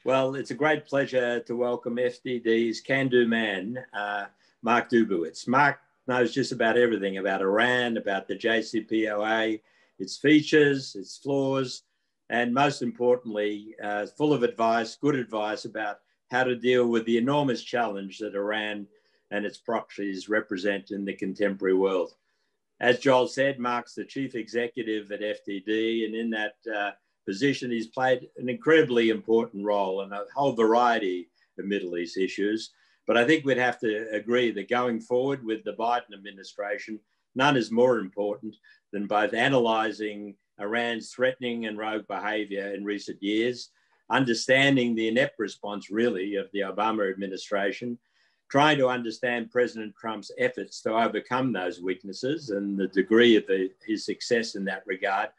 Well, it's a great pleasure to welcome FDD's can-do man, Mark Dubowitz. Mark knows just about everything about Iran, about the JCPOA, its features, its flaws, and most importantly, full of advice, good advice about how to deal with the enormous challenge that Iran and its proxies represent in the contemporary world. As Joel said, Mark's the chief executive at FDD, and in that position, he's played an incredibly important role in a whole variety of Middle East issues. But I think we'd have to agree that going forward with the Biden administration, none is more important than both analysing Iran's threatening and rogue behaviour in recent years, understanding the inept response, really, of the Obama administration, trying to understand President Trump's efforts to overcome those weaknesses and the degree of his success in that regard,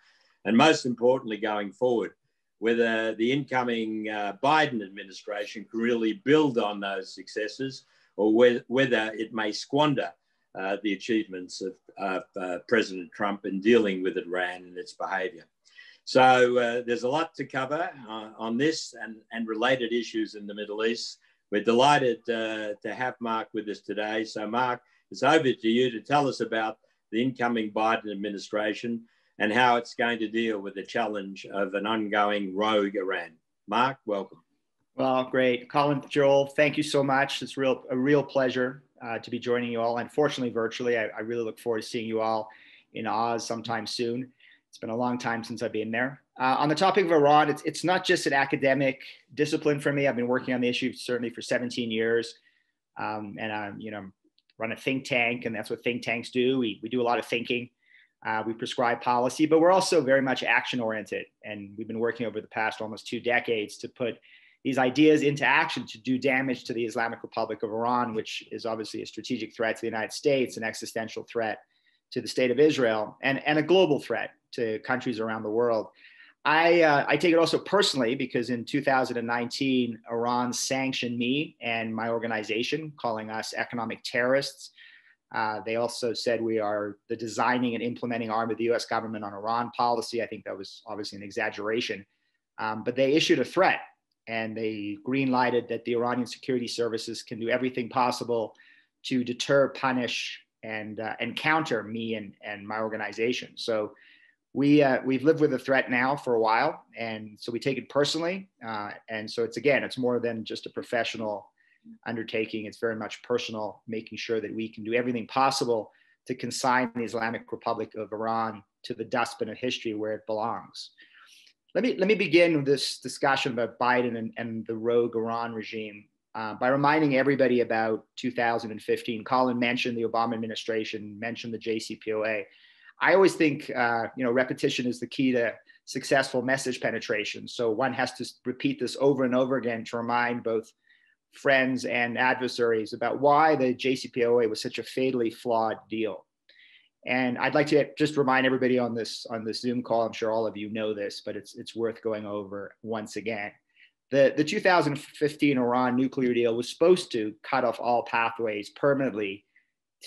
and most importantly, going forward, whether the incoming Biden administration can really build on those successes or whether it may squander the achievements of President Trump in dealing with Iran and its behaviour. So there's a lot to cover on this and related issues in the Middle East. We're delighted to have Mark with us today. So Mark, it's over to you to tell us about the incoming Biden administration and how it's going to deal with the challenge of an ongoing rogue Iran. Mark, welcome. Well, great. Colin, Joel, thank you so much. It's a real pleasure to be joining you all. Unfortunately, virtually, I really look forward to seeing you all in Oz sometime soon. It's been a long time since I've been there. On the topic of Iran, it's not just an academic discipline for me. I've been working on the issue certainly for 17 years. And I run a think tank, and that's what think tanks do. We do a lot of thinking. We prescribe policy, but we're also very much action oriented. And we've been working over the past almost 2 decades to put these ideas into action to do damage to the Islamic Republic of Iran, which is obviously a strategic threat to the United States, an existential threat to the state of Israel, and a global threat to countries around the world. I take it also personally because in 2019, Iran sanctioned me and my organization, calling us economic terrorists. They also said we are the designing and implementing arm of the US government on Iran policy. I think that was obviously an exaggeration, but they issued a threat and they green-lighted that the Iranian security services can do everything possible to deter, punish, and counter me and my organization. So we've lived with the threat now for a while, and so we take it personally. And so it's more than just a professional undertaking. It's very much personal, making sure that we can do everything possible to consign the Islamic Republic of Iran to the dustbin of history where it belongs. Let me begin with this discussion about Biden and the rogue Iran regime by reminding everybody about 2015. Colin mentioned the Obama administration, mentioned the JCPOA. I always think repetition is the key to successful message penetration. So one has to repeat this over and over again to remind both friends and adversaries about why the JCPOA was such a fatally flawed deal. And I'd like to just remind everybody on this Zoom call, I'm sure all of you know this, but it's worth going over once again. The 2015 Iran nuclear deal was supposed to cut off all pathways permanently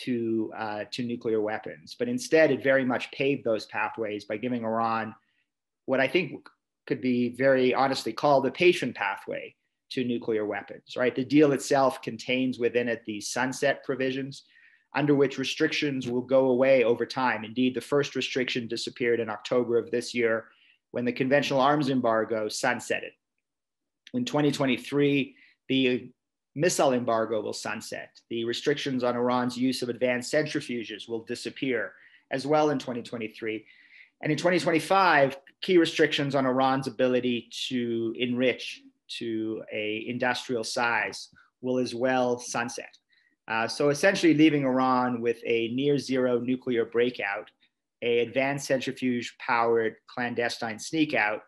to nuclear weapons, but instead it very much paved those pathways by giving Iran what I think could be very honestly called a patient pathway to nuclear weapons, right? The deal itself contains within it these sunset provisions under which restrictions will go away over time. Indeed, the first restriction disappeared in October of this year when the conventional arms embargo sunsetted. In 2023, the missile embargo will sunset. The restrictions on Iran's use of advanced centrifuges will disappear as well in 2023. And in 2025, key restrictions on Iran's ability to enrich to an industrial size will as well sunset. So essentially leaving Iran with a near zero nuclear breakout, a advanced centrifuge powered clandestine sneak out,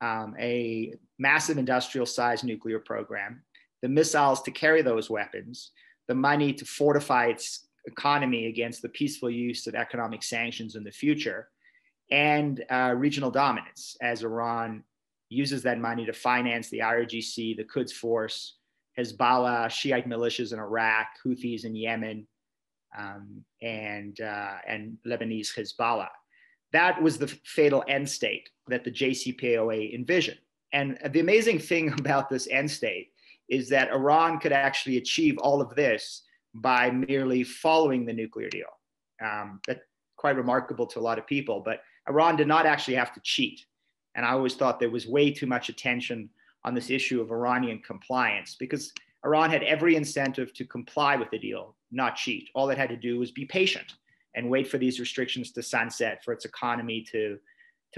a massive industrial size nuclear program, the missiles to carry those weapons, the money to fortify its economy against the peaceful use of economic sanctions in the future, and regional dominance as Iran uses that money to finance the IRGC, the Quds Force, Hezbollah, Shiite militias in Iraq, Houthis in Yemen, and Lebanese Hezbollah. That was the fatal end state that the JCPOA envisioned. And the amazing thing about this end state is that Iran could actually achieve all of this by merely following the nuclear deal. That's quite remarkable to a lot of people, but Iran did not actually have to cheat. And I always thought there was way too much attention on this issue of Iranian compliance, because Iran had every incentive to comply with the deal, not cheat. All it had to do was be patient and wait for these restrictions to sunset, for its economy to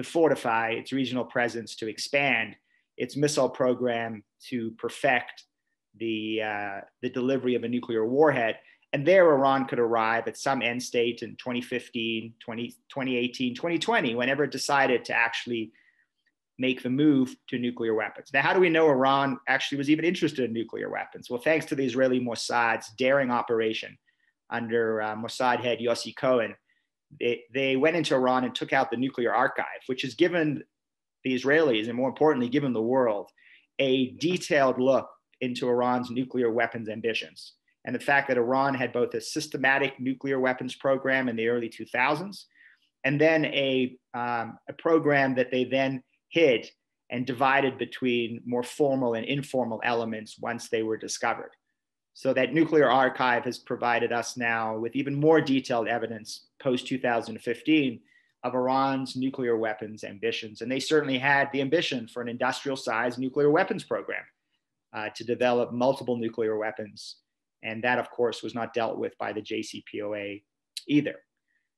fortify, its regional presence to expand, its missile program to perfect the delivery of a nuclear warhead. And there Iran could arrive at some end state in 2015, 2018, 2020, whenever it decided to actually make the move to nuclear weapons. Now, how do we know Iran actually was even interested in nuclear weapons? Well, thanks to the Israeli Mossad's daring operation under Mossad head Yossi Cohen, they went into Iran and took out the nuclear archive, which has given the Israelis, and more importantly, given the world, a detailed look into Iran's nuclear weapons ambitions. And the fact that Iran had both a systematic nuclear weapons program in the early 2000s, and then a program that they then hid and divided between more formal and informal elements once they were discovered. So that nuclear archive has provided us now with even more detailed evidence post-2015 of Iran's nuclear weapons ambitions. And they certainly had the ambition for an industrial-sized nuclear weapons program to develop multiple nuclear weapons. And that, of course, was not dealt with by the JCPOA either.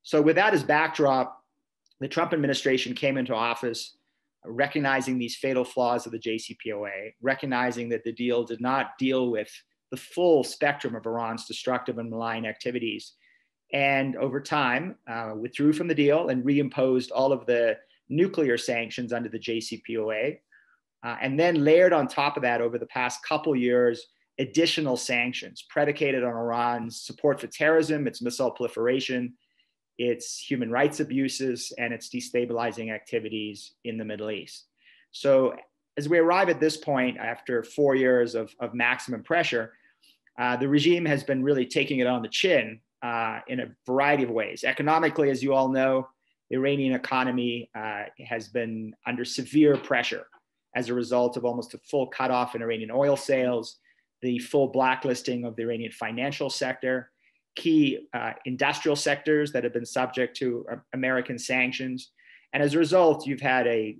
So with that as backdrop, the Trump administration came into office recognizing these fatal flaws of the JCPOA, recognizing that the deal did not deal with the full spectrum of Iran's destructive and malign activities, and over time withdrew from the deal and reimposed all of the nuclear sanctions under the JCPOA, and then layered on top of that over the past couple years additional sanctions predicated on Iran's support for terrorism, its missile proliferation, its human rights abuses, and its destabilizing activities in the Middle East. So as we arrive at this point, after 4 years of maximum pressure, the regime has been really taking it on the chin in a variety of ways. Economically, as you all know, the Iranian economy has been under severe pressure as a result of almost a full cutoff in Iranian oil sales, the full blacklisting of the Iranian financial sector, key industrial sectors that have been subject to American sanctions. And as a result, you've had a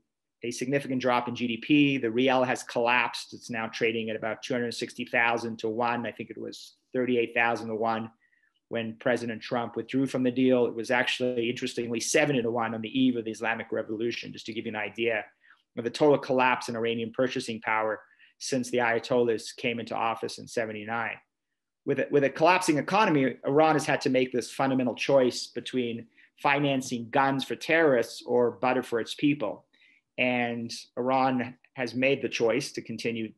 significant drop in GDP. The rial has collapsed. It's now trading at about 260,000 to one. I think it was 38,000 to one when President Trump withdrew from the deal. It was actually, interestingly, 7 to 1 on the eve of the Islamic Revolution, just to give you an idea of the total collapse in Iranian purchasing power since the Ayatollahs came into office in '79. With a collapsing economy, Iran has had to make this fundamental choice between financing guns for terrorists or butter for its people. And Iran has made the choice to continue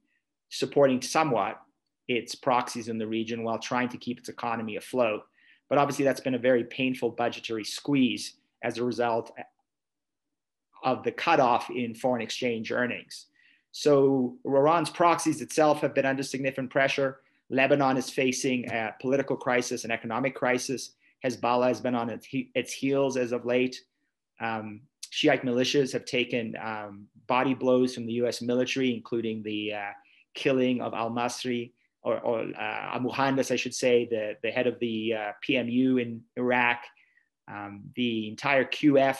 supporting somewhat its proxies in the region while trying to keep its economy afloat. But obviously that's been a very painful budgetary squeeze as a result of the cutoff in foreign exchange earnings. So Iran's proxies itself have been under significant pressure. Lebanon is facing a political crisis, an economic crisis. Hezbollah has been on its heels as of late. Shiite militias have taken body blows from the US military, including the killing of al-Masri, or al-Muhandis, I should say, the head of the PMU in Iraq. The entire QF,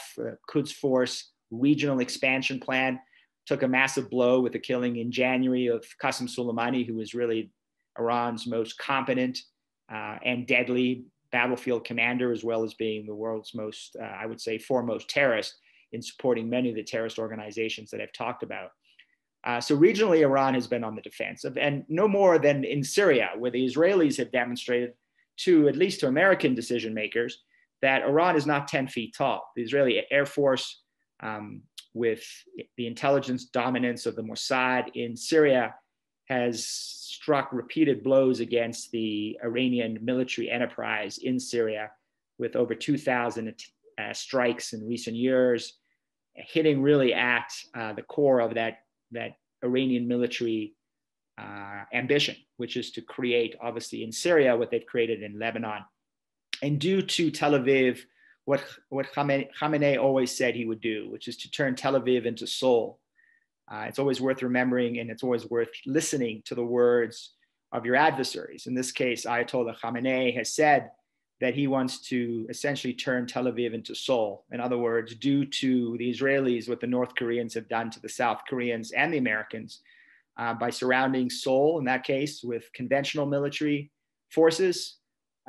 Quds Force regional expansion plan took a massive blow with the killing in January of Qasem Soleimani, who was really Iran's most competent and deadly battlefield commander, as well as being the world's most, I would say, foremost terrorist in supporting many of the terrorist organizations that I've talked about. So regionally, Iran has been on the defensive, and no more than in Syria, where the Israelis have demonstrated to, at least to American decision makers, that Iran is not 10 feet tall. The Israeli Air Force, with the intelligence dominance of the Mossad in Syria, has struck repeated blows against the Iranian military enterprise in Syria, with over 2,000 strikes in recent years, hitting really at the core of that Iranian military ambition, which is to create, obviously in Syria, what they've created in Lebanon. And due to Tel Aviv, what Khamenei always said he would do, which is to turn Tel Aviv into Seoul. It's always worth remembering, and it's always worth listening to the words of your adversaries. In this case, Ayatollah Khamenei has said that he wants to essentially turn Tel Aviv into Seoul. In other words, due to the Israelis, what the North Koreans have done to the South Koreans and the Americans by surrounding Seoul, in that case, with conventional military forces,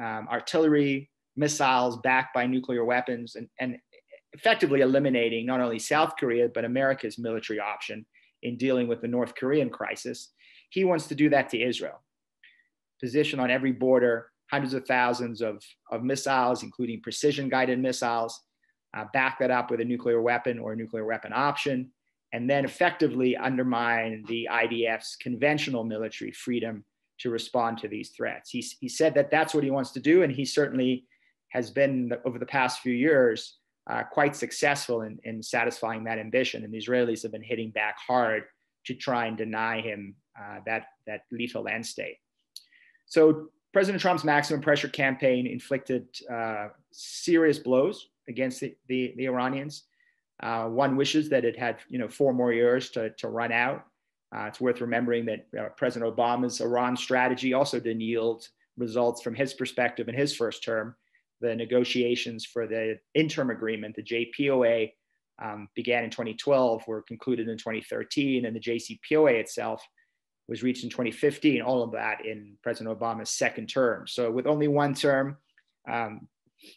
artillery, missiles backed by nuclear weapons, and effectively eliminating not only South Korea, but America's military option in dealing with the North Korean crisis. He wants to do that to Israel. Position on every border hundreds of thousands of missiles, including precision-guided missiles, back that up with a nuclear weapon or a nuclear weapon option, and then effectively undermine the IDF's conventional military freedom to respond to these threats. He said that that's what he wants to do, and he certainly has been, over the past few years, quite successful in satisfying that ambition, and the Israelis have been hitting back hard to try and deny him that lethal end state. So President Trump's maximum pressure campaign inflicted serious blows against the Iranians. One wishes that it had 4 more years to run out. It's worth remembering that President Obama's Iran strategy also didn't yield results from his perspective in his first term. The negotiations for the interim agreement, the JPOA, began in 2012, were concluded in 2013, and the JCPOA itself was reached in 2015, all of that in President Obama's second term. So with only one term,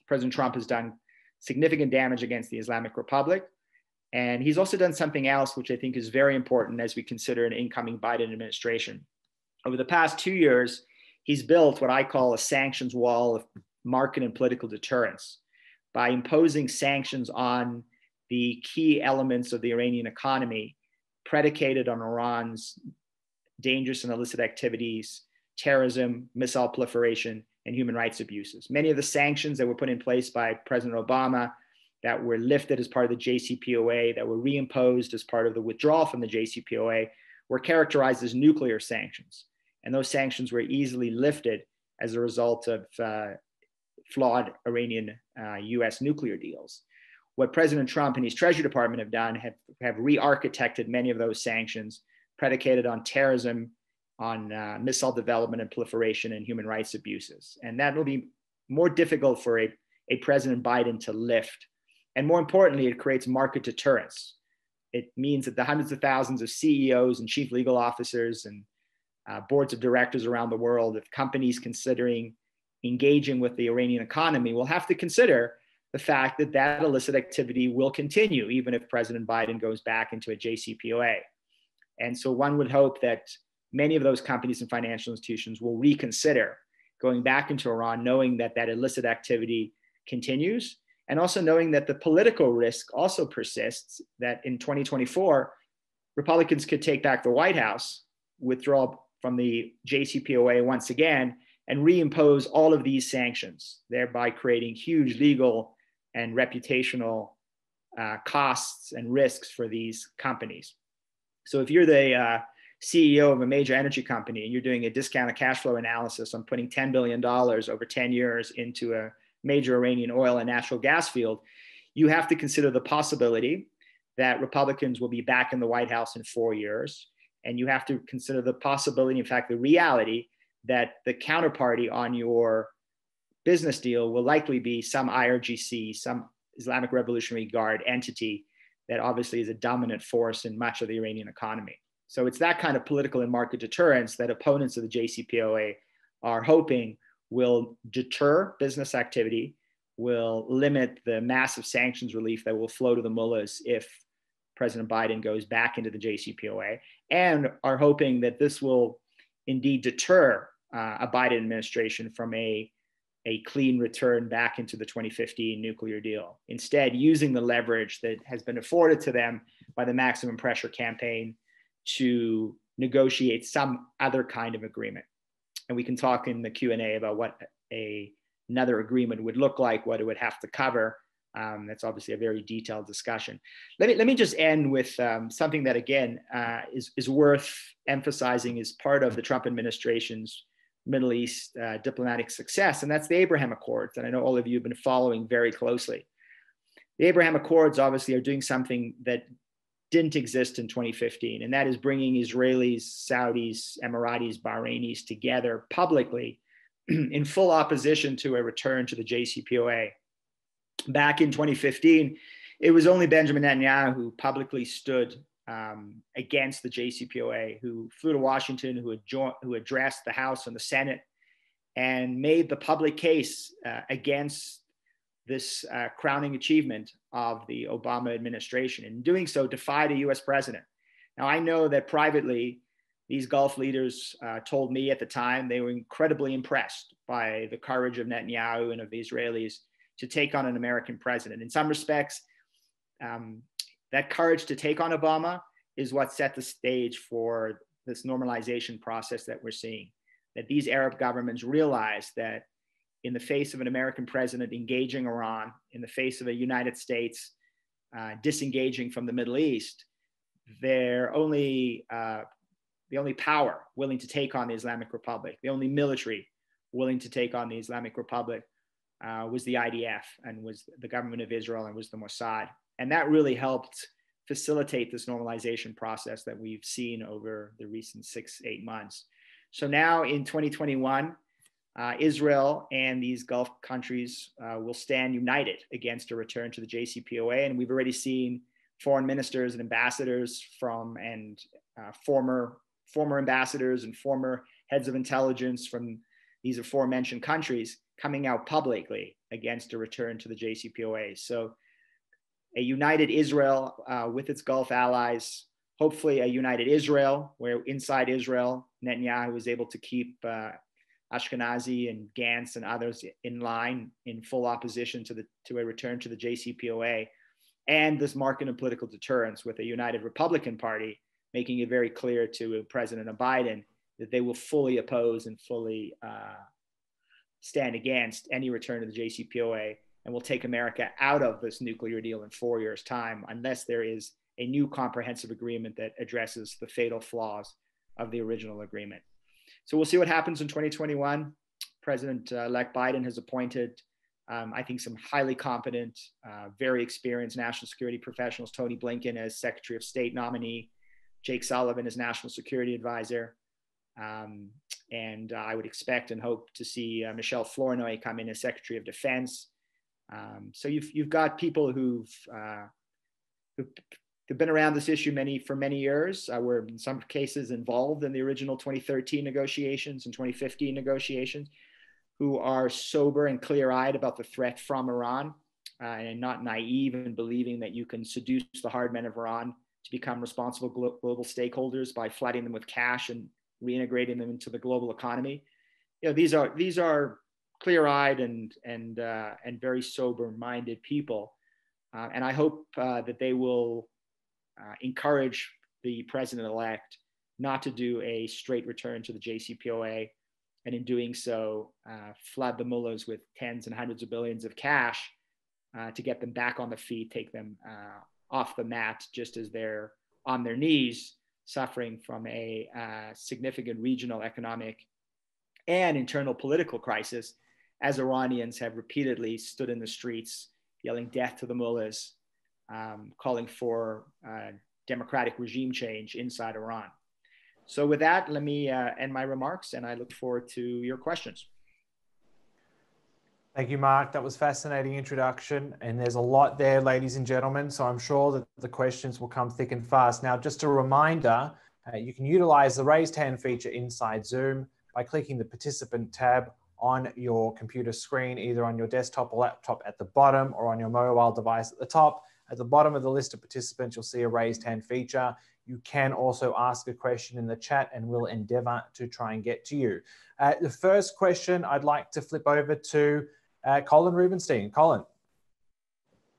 President Trump has done significant damage against the Islamic Republic. And he's also done something else, which I think is very important as we consider an incoming Biden administration. Over the past 2 years, he's built what I call a sanctions wall of market and political deterrence by imposing sanctions on the key elements of the Iranian economy predicated on Iran's dangerous and illicit activities, terrorism, missile proliferation, and human rights abuses. Many of the sanctions that were put in place by President Obama, that were lifted as part of the JCPOA, that were reimposed as part of the withdrawal from the JCPOA, were characterized as nuclear sanctions. And those sanctions were easily lifted as a result of flawed Iranian US nuclear deals. What President Trump and his Treasury Department have done have re-architected many of those sanctions predicated on terrorism, on missile development and proliferation, and human rights abuses. And that will be more difficult for a President Biden to lift. And more importantly, it creates market deterrence. It means that the hundreds of thousands of CEOs and chief legal officers and boards of directors around the world of companies considering engaging with the Iranian economy will have to consider the fact that that illicit activity will continue, even if President Biden goes back into a JCPOA. And so one would hope that many of those companies and financial institutions will reconsider going back into Iran, knowing that that illicit activity continues, and also knowing that the political risk also persists, that in 2024, Republicans could take back the White House, withdraw from the JCPOA once again, and reimpose all of these sanctions, thereby creating huge legal and reputational costs and risks for these companies. So if you're the CEO of a major energy company and you're doing a discounted cash flow analysis on putting $10 billion over 10 years into a major Iranian oil and natural gas field, you have to consider the possibility that Republicans will be back in the White House in 4 years. And you have to consider the possibility, in fact, the reality that the counterparty on your business deal will likely be some IRGC, some Islamic Revolutionary Guard entity that obviously is a dominant force in much of the Iranian economy. So it's that kind of political and market deterrence that opponents of the JCPOA are hoping will deter business activity, will limit the massive sanctions relief that will flow to the mullahs if President Biden goes back into the JCPOA, and are hoping that this will indeed deter a Biden administration from a clean return back into the 2015 nuclear deal. Instead, using the leverage that has been afforded to them by the maximum pressure campaign to negotiate some other kind of agreement. And we can talk in the Q&A about what another agreement would look like, what it would have to cover. That's obviously a very detailed discussion. Let me just end with something that, again, is worth emphasizing as part of the Trump administration's Middle East diplomatic success, and that's the Abraham Accords. And I know all of you have been following very closely. The Abraham Accords obviously are doing something that didn't exist in 2015, and that is bringing Israelis, Saudis, Emiratis, Bahrainis together publicly in full opposition to a return to the JCPOA. Back in 2015, it was only Benjamin Netanyahu who publicly stood against the JCPOA, who flew to Washington, who addressed the House and the Senate, and made the public case against this crowning achievement of the Obama administration. In doing so, defied a US president. Now, I know that privately, these Gulf leaders told me at the time they were incredibly impressed by the courage of Netanyahu and of the Israelis to take on an American president. In some respects, that courage to take on Obama is what set the stage for this normalization process that we're seeing. That these Arab governments realize that in the face of an American president engaging Iran, in the face of a United States disengaging from the Middle East, the only power willing to take on the Islamic Republic, the only military willing to take on the Islamic Republic was the IDF and was the government of Israel and was the Mossad. And that really helped facilitate this normalization process that we've seen over the recent 6-8 months. So now in 2021, Israel and these Gulf countries will stand united against a return to the JCPOA. And we've already seen foreign ministers and ambassadors former ambassadors and former heads of intelligence from these aforementioned countries coming out publicly against a return to the JCPOA. So a united Israel with its Gulf allies, hopefully a united Israel, where inside Israel, Netanyahu was able to keep Ashkenazi and Gantz and others in line in full opposition to a return to the JCPOA, and this market and political deterrence with a united Republican Party making it very clear to President Biden that they will fully oppose and fully stand against any return to the JCPOA, and will take America out of this nuclear deal in 4 years' time unless there is a new comprehensive agreement that addresses the fatal flaws of the original agreement. So we'll see what happens in 2021. President-elect Biden has appointed, I think, some highly competent, very experienced national security professionals, Tony Blinken as Secretary of State nominee, Jake Sullivan as National Security Advisor. And I would expect and hope to see Michelle Flournoy come in as Secretary of Defense. So you've got people who've been around this issue for many years, were in some cases involved in the original 2013 negotiations and 2015 negotiations, who are sober and clear-eyed about the threat from Iran and not naive in believing that you can seduce the hard men of Iran to become responsible global stakeholders by flooding them with cash and reintegrating them into the global economy. You know, these are clear-eyed and very sober-minded people, and I hope that they will encourage the president-elect not to do a straight return to the JCPOA, and in doing so, flood the mullahs with tens and hundreds of billions of cash to get them back on the feet, take them off the mat, just as they're on their knees, suffering from a significant regional economic and internal political crisis, as Iranians have repeatedly stood in the streets yelling death to the mullahs, calling for democratic regime change inside Iran. So with that, let me end my remarks, and I look forward to your questions. Thank you, Mark. That was a fascinating introduction, and there's a lot there, ladies and gentlemen, so I'm sure that the questions will come thick and fast. Now, just a reminder, you can utilize the raised hand feature inside Zoom by clicking the participant tab on your computer screen, either on your desktop or laptop at the bottom or on your mobile device at the top. At the bottom of the list of participants, you'll see a raised hand feature. You can also ask a question in the chat and we'll endeavor to try and get to you. The first question I'd like to flip over to Colin Rubenstein. Colin.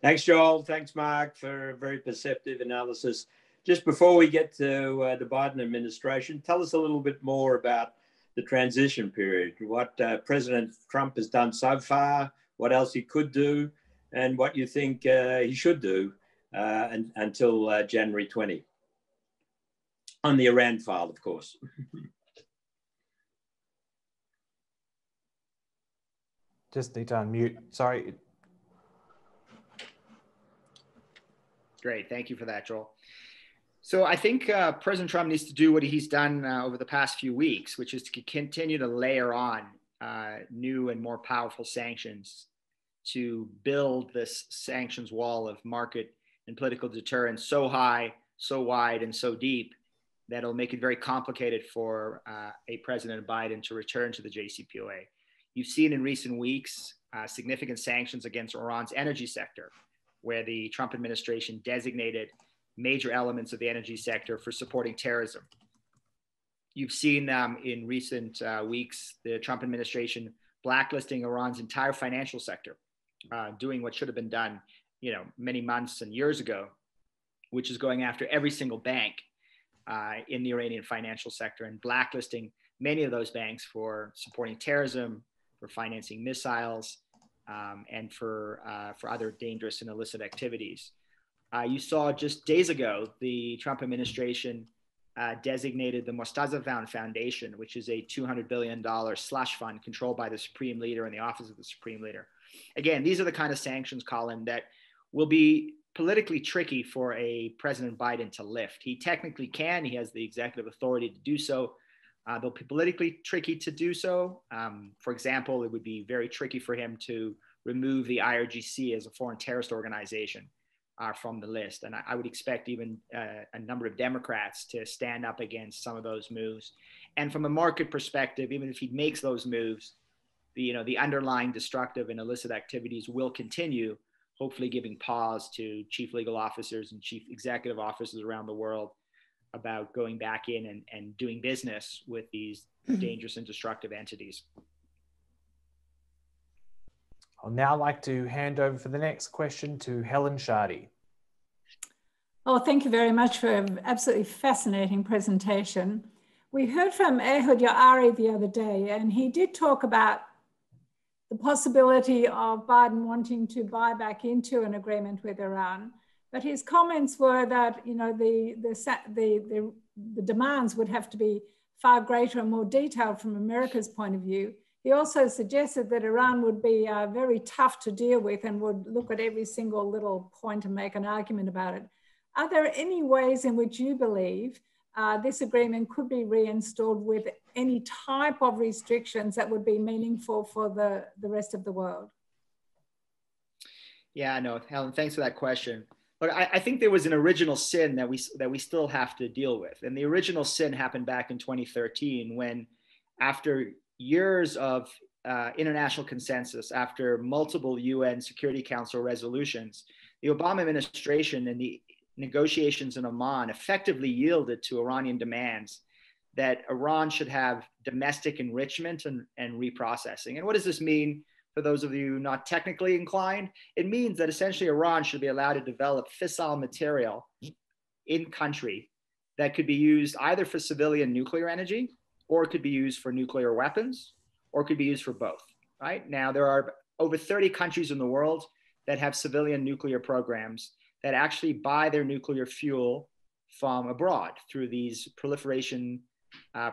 Thanks, Joel. Thanks, Mark, for a very perceptive analysis. Just before we get to the Biden administration, tell us a little bit more about the transition period, what President Trump has done so far, what else he could do, and what you think he should do until January 20. On the Iran file, of course. Just need to unmute. Sorry. Great. Thank you for that, Joel. So I think President Trump needs to do what he's done over the past few weeks, which is to continue to layer on new and more powerful sanctions to build this sanctions wall of market and political deterrence so high, so wide, and so deep that it'll make it very complicated for a President Biden to return to the JCPOA. You've seen in recent weeks significant sanctions against Iran's energy sector, where the Trump administration designated major elements of the energy sector for supporting terrorism. You've seen in recent weeks the Trump administration blacklisting Iran's entire financial sector, doing what should have been done, many months and years ago, which is going after every single bank in the Iranian financial sector and blacklisting many of those banks for supporting terrorism, for financing missiles, and for other dangerous and illicit activities. You saw just days ago, the Trump administration designated the Mostazavan Foundation, which is a $200 billion slush fund controlled by the Supreme Leader and the Office of the Supreme Leader. Again, these are the kind of sanctions, Colin, that will be politically tricky for a President Biden to lift. He technically can. He has the executive authority to do so. They'll be politically tricky to do so. For example, it would be very tricky for him to remove the IRGC as a foreign terrorist organization from the list. And I would expect even a number of Democrats to stand up against some of those moves. And from a market perspective, even if he makes those moves, the underlying destructive and illicit activities will continue, hopefully giving pause to chief legal officers and chief executive officers around the world about going back in and doing business with these dangerous and destructive entities. I'll now like to hand over for the next question to Helen Shardy. Oh, thank you very much for an absolutely fascinating presentation. We heard from Ehud Yaari the other day, and he did talk about the possibility of Biden wanting to buy back into an agreement with Iran. But his comments were that the demands would have to be far greater and more detailed from America's point of view. He also suggested that Iran would be very tough to deal with and would look at every single little point and make an argument about it. Are there any ways in which you believe this agreement could be reinstalled with any type of restrictions that would be meaningful for the rest of the world? Yeah, no, Helen, thanks for that question. Look, I think there was an original sin that we still have to deal with. And the original sin happened back in 2013 when, after years of international consensus, after multiple UN Security Council resolutions, the Obama administration and the negotiations in Oman effectively yielded to Iranian demands that Iran should have domestic enrichment and reprocessing. And what does this mean for those of you not technically inclined? It means that essentially Iran should be allowed to develop fissile material in country that could be used either for civilian nuclear energy, or it could be used for nuclear weapons, or it could be used for both, right? Now, there are over 30 countries in the world that have civilian nuclear programs that actually buy their nuclear fuel from abroad through these proliferation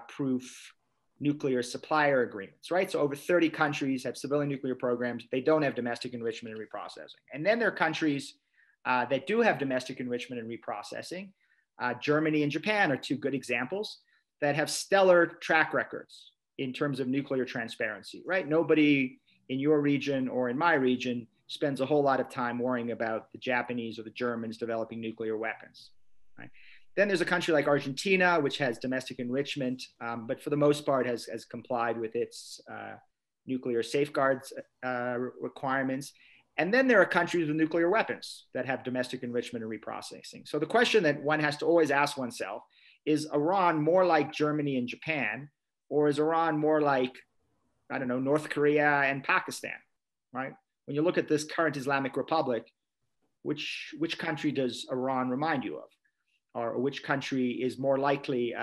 proof nuclear supplier agreements, right? So over 30 countries have civilian nuclear programs. They don't have domestic enrichment and reprocessing. And then there are countries that do have domestic enrichment and reprocessing. Germany and Japan are two good examples that have stellar track records in terms of nuclear transparency, right? Nobody in your region or in my region spends a whole lot of time worrying about the Japanese or the Germans developing nuclear weapons, right? Then there's a country like Argentina, which has domestic enrichment, but for the most part has complied with its nuclear safeguards requirements. And then there are countries with nuclear weapons that have domestic enrichment and reprocessing. So the question that one has to always ask oneself is Iran more like Germany and Japan, or is Iran more like, I don't know, North Korea and Pakistan, right? When you look at this current Islamic Republic, which country does Iran remind you of? Or which country is more likely,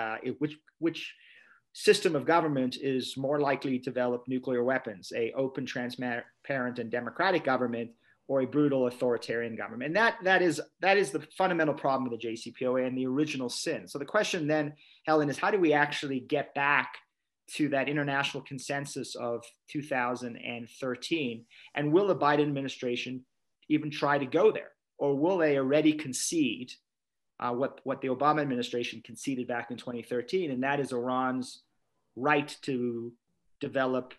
which system of government is more likely to develop nuclear weapons, a open, transparent, and democratic government, or a brutal authoritarian government? And that is the fundamental problem with the JCPOA and the original sin. So the question then, Helen, is how do we actually get back to that international consensus of 2013? And will the Biden administration even try to go there? Or will they already concede what the Obama administration conceded back in 2013, and that is Iran's right to develop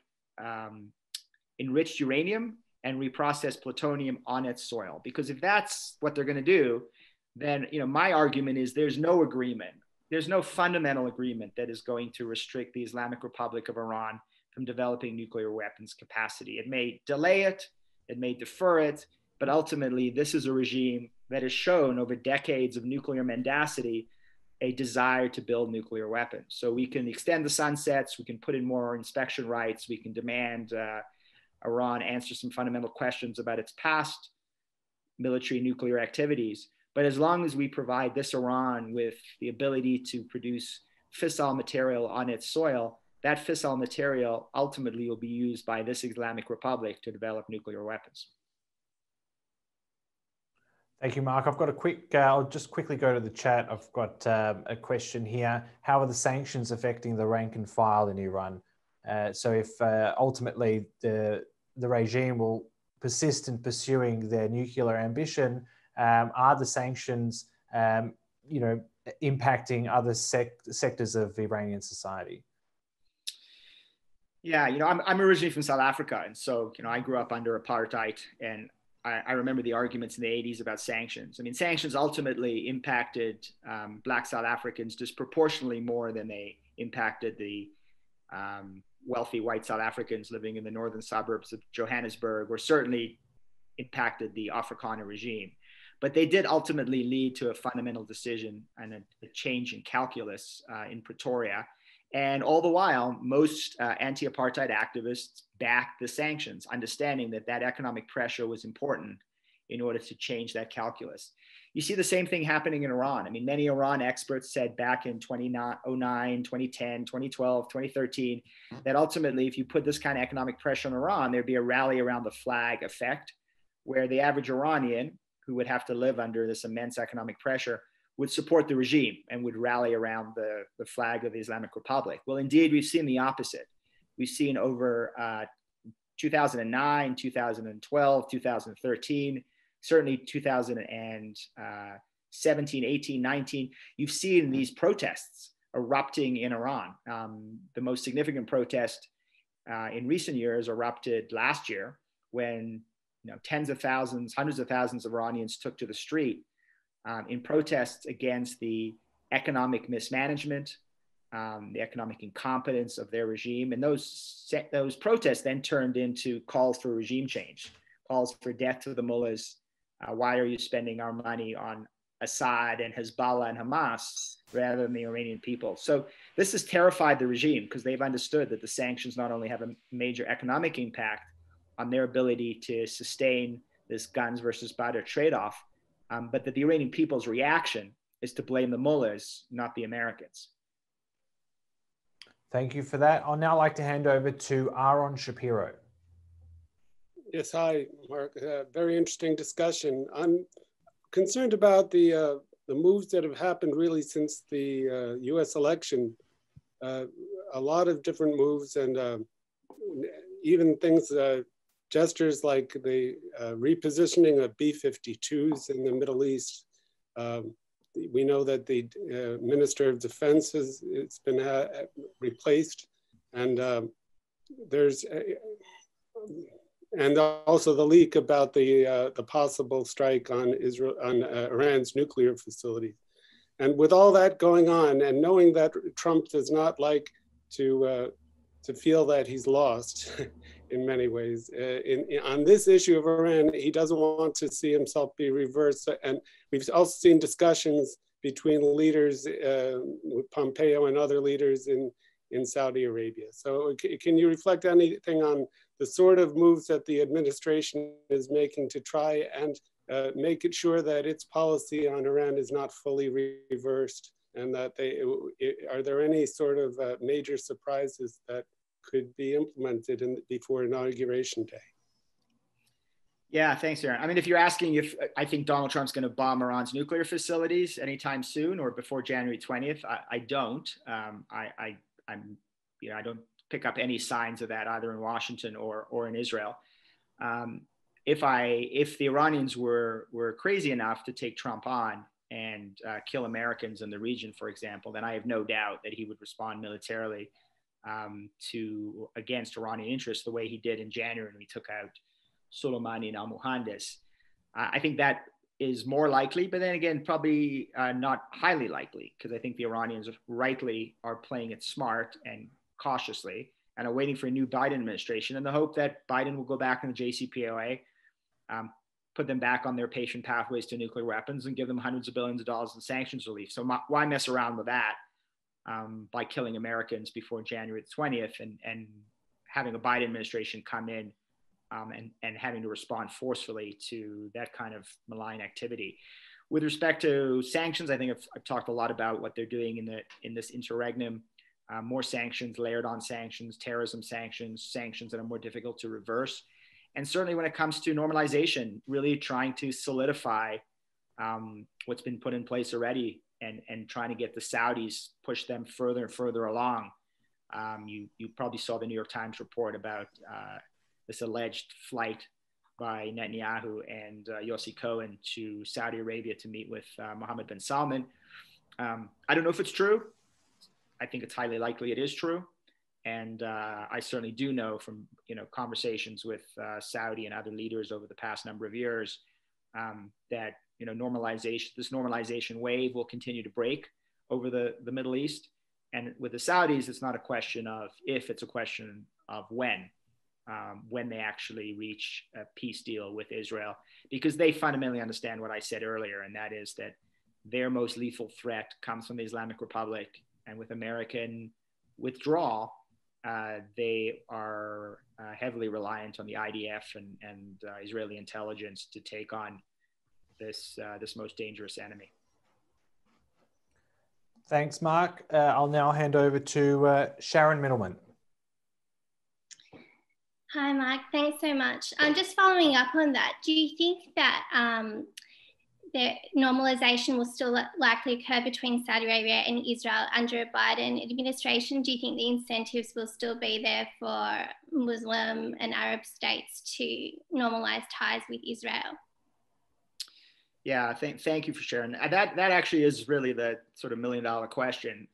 enriched uranium and reprocessed plutonium on its soil. Because if that's what they're going to do, then my argument is there's no agreement. There's no fundamental agreement that is going to restrict the Islamic Republic of Iran from developing nuclear weapons capacity. It may delay it, it may defer it, but ultimately this is a regime that has shown over decades of nuclear mendacity a desire to build nuclear weapons. So we can extend the sunsets, we can put in more inspection rights, we can demand Iran answer some fundamental questions about its past military nuclear activities. But as long as we provide this Iran with the ability to produce fissile material on its soil, that fissile material ultimately will be used by this Islamic Republic to develop nuclear weapons. Thank you, Mark. I've got a quick, I'll just quickly go to the chat. I've got a question here. How are the sanctions affecting the rank and file in Iran? So if ultimately the regime will persist in pursuing their nuclear ambition, are the sanctions, impacting other sectors of Iranian society? Yeah, I'm originally from South Africa. And so, I grew up under apartheid, and I remember the arguments in the 80s about sanctions. I mean, sanctions ultimately impacted Black South Africans disproportionately more than they impacted the wealthy white South Africans living in the northern suburbs of Johannesburg, or certainly impacted the Afrikaner regime. But they did ultimately lead to a fundamental decision and a change in calculus in Pretoria. And all the while, most anti-apartheid activists backed the sanctions, understanding that economic pressure was important in order to change that calculus. You see the same thing happening in Iran. I mean, many Iran experts said back in 2009, 2010, 2012, 2013, that ultimately, if you put this kind of economic pressure on Iran, there'd be a rally around the flag effect, where the average Iranian, who would have to live under this immense economic pressure, would support the regime and would rally around the flag of the Islamic Republic. Well, indeed, we've seen the opposite. We've seen over 2009, 2012, 2013, certainly 2017, 18, 19, you've seen these protests erupting in Iran. The most significant protest in recent years erupted last year when tens of thousands, hundreds of thousands of Iranians took to the street in protests against the economic mismanagement, the economic incompetence of their regime. And those protests then turned into calls for regime change, calls for death to the mullahs. Why are you spending our money on Assad and Hezbollah and Hamas rather than the Iranian people? So this has terrified the regime, because they've understood that the sanctions not only have a major economic impact on their ability to sustain this guns versus butter trade-off, but that the Iranian people's reaction is to blame the mullahs, not the Americans. Thank you for that. I'll now like to hand over to Aaron Shapiro. Yes, hi, Mark. Very interesting discussion. I'm concerned about the moves that have happened really since the U.S. election. A lot of different moves, and even things, gestures like the repositioning of B-52s in the Middle East. We know that the Minister of Defense it's been replaced, and and also the leak about the possible strike on Iran's nuclear facility. And with all that going on, and knowing that Trump does not like to feel that he's lost in many ways, on this issue of Iran, he doesn't want to see himself be reversed. And we've also seen discussions between leaders, Pompeo and other leaders in Saudi Arabia. So can you reflect anything on the sort of moves that the administration is making to try and make it sure that its policy on Iran is not fully reversed, and that are there any sort of major surprises that could be implemented before Inauguration Day? Yeah, thanks, Aaron. I mean, if you're asking if I think Donald Trump's going to bomb Iran's nuclear facilities anytime soon or before January 20th, I don't. I don't pick up any signs of that either in Washington or in Israel. If the Iranians were crazy enough to take Trump on, and kill Americans in the region, for example, then I have no doubt that he would respond militarily against Iranian interests the way he did in January when he took out Soleimani and al-Muhandis. I think that is more likely, but then again, probably not highly likely, because I think the Iranians rightly are playing it smart and cautiously and are waiting for a new Biden administration in the hope that Biden will go back in the JCPOA, put them back on their patient pathways to nuclear weapons and give them hundreds of billions of dollars in sanctions relief. So why mess around with that by killing Americans before January the 20th and having a Biden administration come in and having to respond forcefully to that kind of malign activity. With respect to sanctions, I think I've talked a lot about what they're doing in this interregnum. More sanctions, layered on sanctions, terrorism sanctions, sanctions that are more difficult to reverse. And certainly when it comes to normalization, really trying to solidify what's been put in place already and trying to get the Saudis, push them further and further along. You probably saw the New York Times report about this alleged flight by Netanyahu and Yossi Cohen to Saudi Arabia to meet with Mohammed bin Salman. I don't know if it's true. I think it's highly likely it is true. And I certainly do know from conversations with Saudi and other leaders over the past number of years that this normalization wave will continue to break over the Middle East. And with the Saudis, it's not a question of if, it's a question of when they actually reach a peace deal with Israel, because they fundamentally understand what I said earlier, and that is that their most lethal threat comes from the Islamic Republic, and with American withdrawal, they are heavily reliant on the IDF and Israeli intelligence to take on this most dangerous enemy. Thanks, Mark. I'll now hand over to Sharon Middleman. Hi, Mark. Thanks so much. Just following up on that, do you think that the normalization will still likely occur between Saudi Arabia and Israel under a Biden administration? Do you think the incentives will still be there for Muslim and Arab states to normalize ties with Israel? Yeah, thank you for sharing. That actually is really the sort of $1 million question.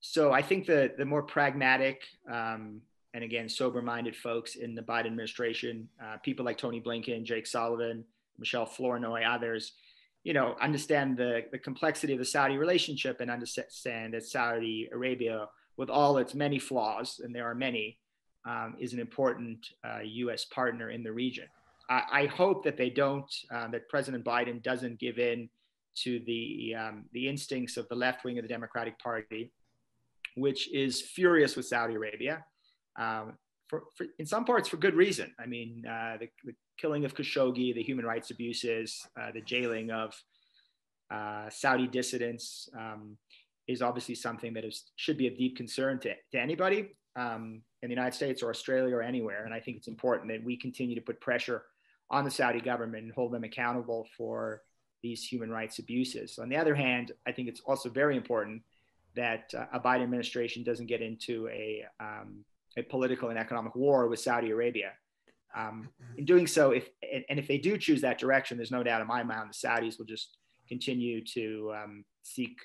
So I think the more pragmatic and again, sober-minded folks in the Biden administration, people like Tony Blinken, Jake Sullivan, Michelle Flournoy, others, understand the complexity of the Saudi relationship and understand that Saudi Arabia, with all its many flaws, and there are many, is an important U.S. partner in the region. I hope that they don't, that President Biden doesn't give in to the instincts of the left wing of the Democratic Party, which is furious with Saudi Arabia. In some parts for good reason. I mean, the killing of Khashoggi, the human rights abuses, the jailing of Saudi dissidents is obviously something that should be of deep concern to anybody in the United States or Australia or anywhere. And I think it's important that we continue to put pressure on the Saudi government and hold them accountable for these human rights abuses. On the other hand, I think it's also very important that a Biden administration doesn't get into a political and economic war with Saudi Arabia. In doing so, if they do choose that direction, there's no doubt in my mind the Saudis will just continue to seek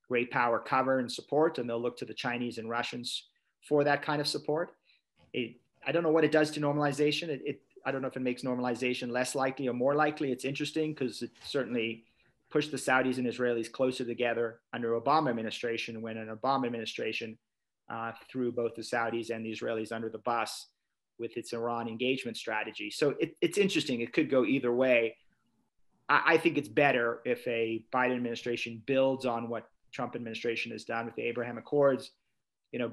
great power cover and support, and they'll look to the Chinese and Russians for that kind of support. I don't know what it does to normalization. I don't know if it makes normalization less likely or more likely. It's interesting because it certainly pushed the Saudis and Israelis closer together under Obama administration, when an Obama administration threw both the Saudis and the Israelis under the bus with its Iran engagement strategy. So it's interesting. It could go either way. I think it's better if a Biden administration builds on what Trump administration has done with the Abraham Accords,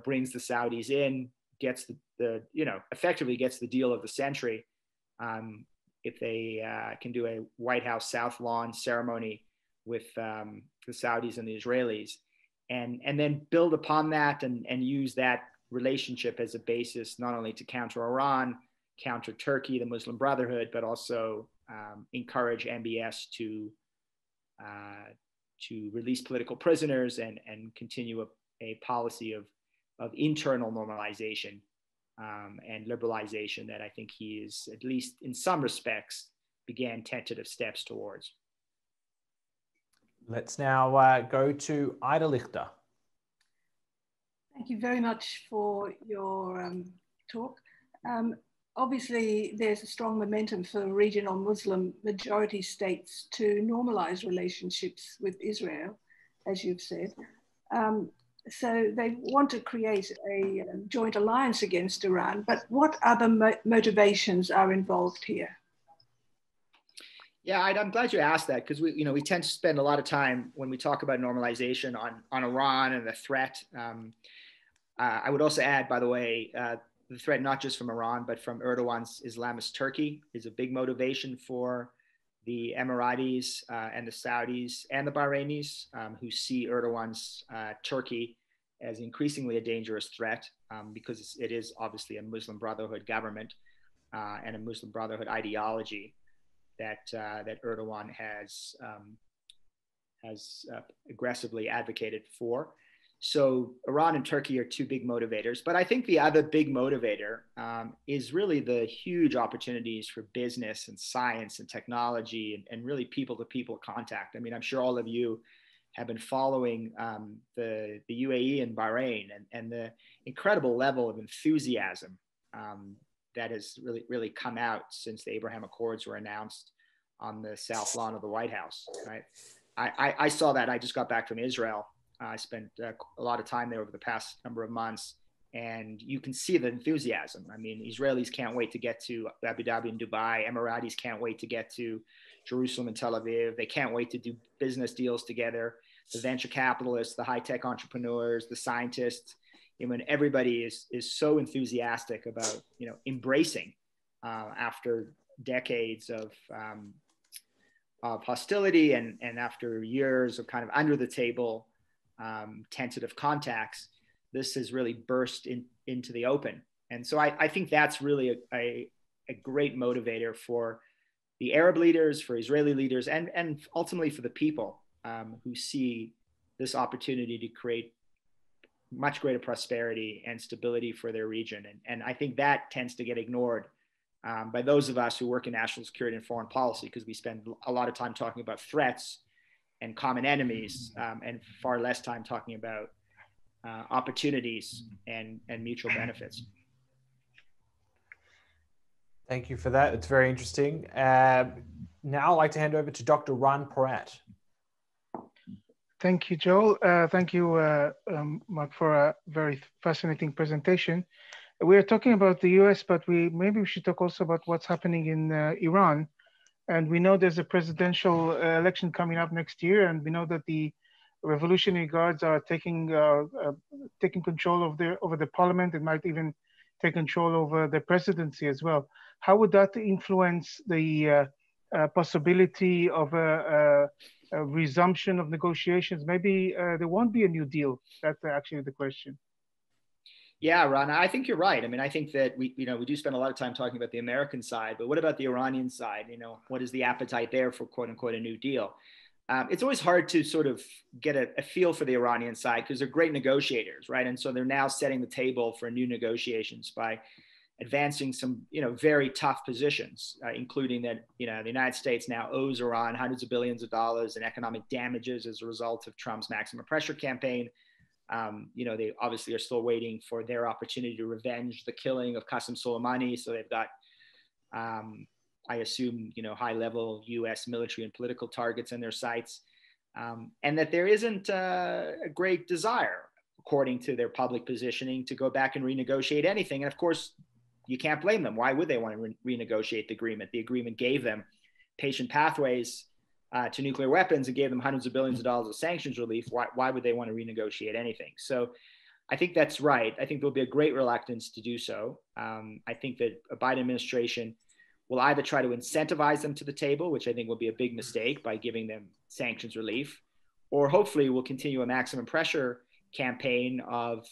brings the Saudis in, gets the effectively gets the deal of the century. If they can do a White House South Lawn ceremony with the Saudis and the Israelis, and then build upon that and use that relationship as a basis, not only to counter Iran, counter Turkey, the Muslim Brotherhood, but also encourage MBS to release political prisoners and continue a policy of internal normalization and liberalization that I think he is, at least in some respects, began tentative steps towards. Let's now go to Ida Lichter. Thank you very much for your talk. Obviously, there's a strong momentum for regional Muslim majority states to normalize relationships with Israel, as you've said. So they want to create a joint alliance against Iran, but what other motivations are involved here? Yeah, I'm glad you asked that, because we tend to spend a lot of time when we talk about normalization on Iran and the threat. I would also add, by the way, the threat not just from Iran, but from Erdogan's Islamist Turkey is a big motivation for the Emiratis and the Saudis and the Bahrainis, who see Erdogan's Turkey as increasingly a dangerous threat, because it is obviously a Muslim Brotherhood government and a Muslim Brotherhood ideology that Erdogan has aggressively advocated for. So Iran and Turkey are two big motivators. But I think the other big motivator is really the huge opportunities for business and science and technology and really people-to-people contact. I mean, I'm sure all of you have been following the UAE and Bahrain and the incredible level of enthusiasm that has really come out since the Abraham Accords were announced on the South Lawn of the White House, right? I saw that. I just got back from Israel. I spent a lot of time there over the past number of months, and you can see the enthusiasm. I mean, Israelis can't wait to get to Abu Dhabi and Dubai. Emiratis can't wait to get to Jerusalem and Tel Aviv. They can't wait to do business deals together. The venture capitalists, the high-tech entrepreneurs, the scientists, everybody is so enthusiastic about, embracing after decades of hostility and after years of kind of under the table tentative contacts, this has really burst into the open. And so I think that's really a great motivator for the Arab leaders, for Israeli leaders, and ultimately for the people who see this opportunity to create much greater prosperity and stability for their region. And I think that tends to get ignored by those of us who work in national security and foreign policy, because we spend a lot of time talking about threats and common enemies, and far less time talking about opportunities and mutual benefits. Thank you for that. It's very interesting. Now I'd like to hand over to Dr. Ran Porat. Thank you, Joel. Thank you, Mark, for a very fascinating presentation. We're talking about the US, but maybe we should talk also about what's happening in Iran. And we know there's a presidential election coming up next year, and we know that the Revolutionary Guards are taking control over the parliament and might even take control over the presidency as well. How would that influence the possibility of a resumption of negotiations? Maybe there won't be a new deal. That's actually the question. Yeah, Ron, I think you're right. I mean, I think that we do spend a lot of time talking about the American side, but what about the Iranian side? What is the appetite there for quote unquote a new deal? It's always hard to sort of get a feel for the Iranian side because they're great negotiators, right? And so they're now setting the table for new negotiations by advancing some, very tough positions, including that, the United States now owes Iran hundreds of billions of dollars in economic damages as a result of Trump's maximum pressure campaign. They obviously are still waiting for their opportunity to revenge the killing of Qasem Soleimani. So they've got, I assume, high-level U.S. military and political targets in their sights, and that there isn't a great desire, according to their public positioning, to go back and renegotiate anything. And of course, you can't blame them. Why would they want to renegotiate the agreement? The agreement gave them patient pathways to nuclear weapons and gave them hundreds of billions of dollars of sanctions relief. Why would they want to renegotiate anything? So I think that's right. I think there'll be a great reluctance to do so. I think that a Biden administration will either try to incentivize them to the table, which I think will be a big mistake by giving them sanctions relief, or hopefully will continue a maximum pressure campaign of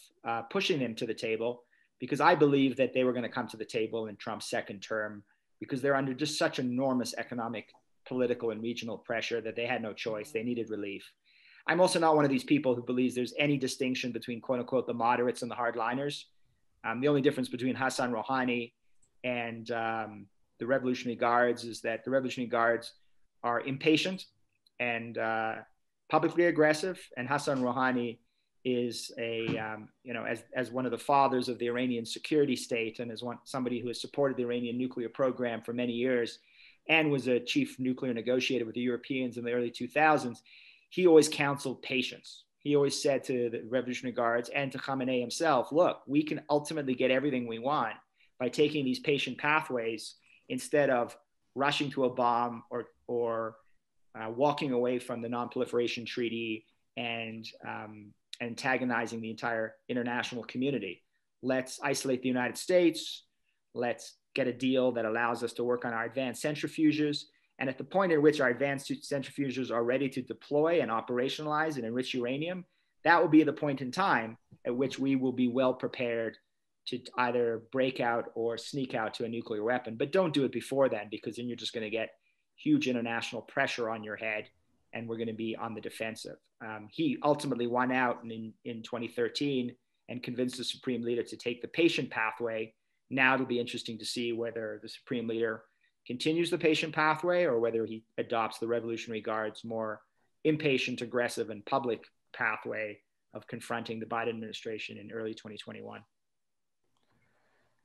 pushing them to the table, because I believe that they were going to come to the table in Trump's second term because they're under just such enormous economic, political, and regional pressure that they had no choice. They needed relief. I'm also not one of these people who believes there's any distinction between quote unquote the moderates and the hardliners. The only difference between Hassan Rouhani and the Revolutionary Guards is that the Revolutionary Guards are impatient and publicly aggressive, and Hassan Rouhani is as one of the fathers of the Iranian security state, and as somebody who has supported the Iranian nuclear program for many years, and was a chief nuclear negotiator with the Europeans in the early 2000s. He always counseled patience. He always said to the Revolutionary Guards and to Khamenei himself, look, we can ultimately get everything we want by taking these patient pathways instead of rushing to a bomb or walking away from the non-proliferation treaty and antagonizing the entire international community. Let's isolate the United States. Let's get a deal that allows us to work on our advanced centrifuges. And at the point at which our advanced centrifuges are ready to deploy and operationalize and enrich uranium, that will be the point in time at which we will be well prepared to either break out or sneak out to a nuclear weapon. But don't do it before then, because then you're just going to get huge international pressure on your head, and we're going to be on the defensive. He ultimately won out in 2013 and convinced the Supreme Leader to take the patient pathway. Now it'll be interesting to see whether the Supreme Leader continues the patient pathway or whether he adopts the Revolutionary Guard's more impatient, aggressive, and public pathway of confronting the Biden administration in early 2021.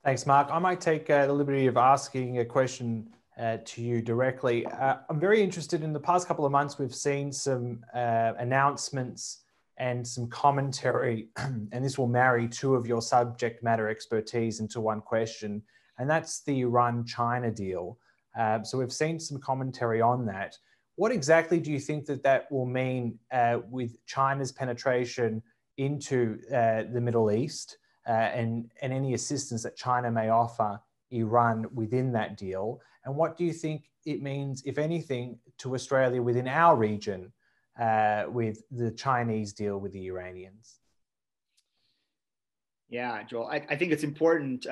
Thanks, Mark. I might take the liberty of asking a question to you directly. I'm very interested. In the past couple of months, we've seen some announcements and some commentary, and this will marry two of your subject matter expertise into one question, and that's the Iran-China deal. So we've seen some commentary on that. What exactly do you think that will mean with China's penetration into the Middle East and any assistance that China may offer Iran within that deal? And what do you think it means, if anything, to Australia within our region with the Chinese deal with the Iranians? Yeah, Joel, I think it's important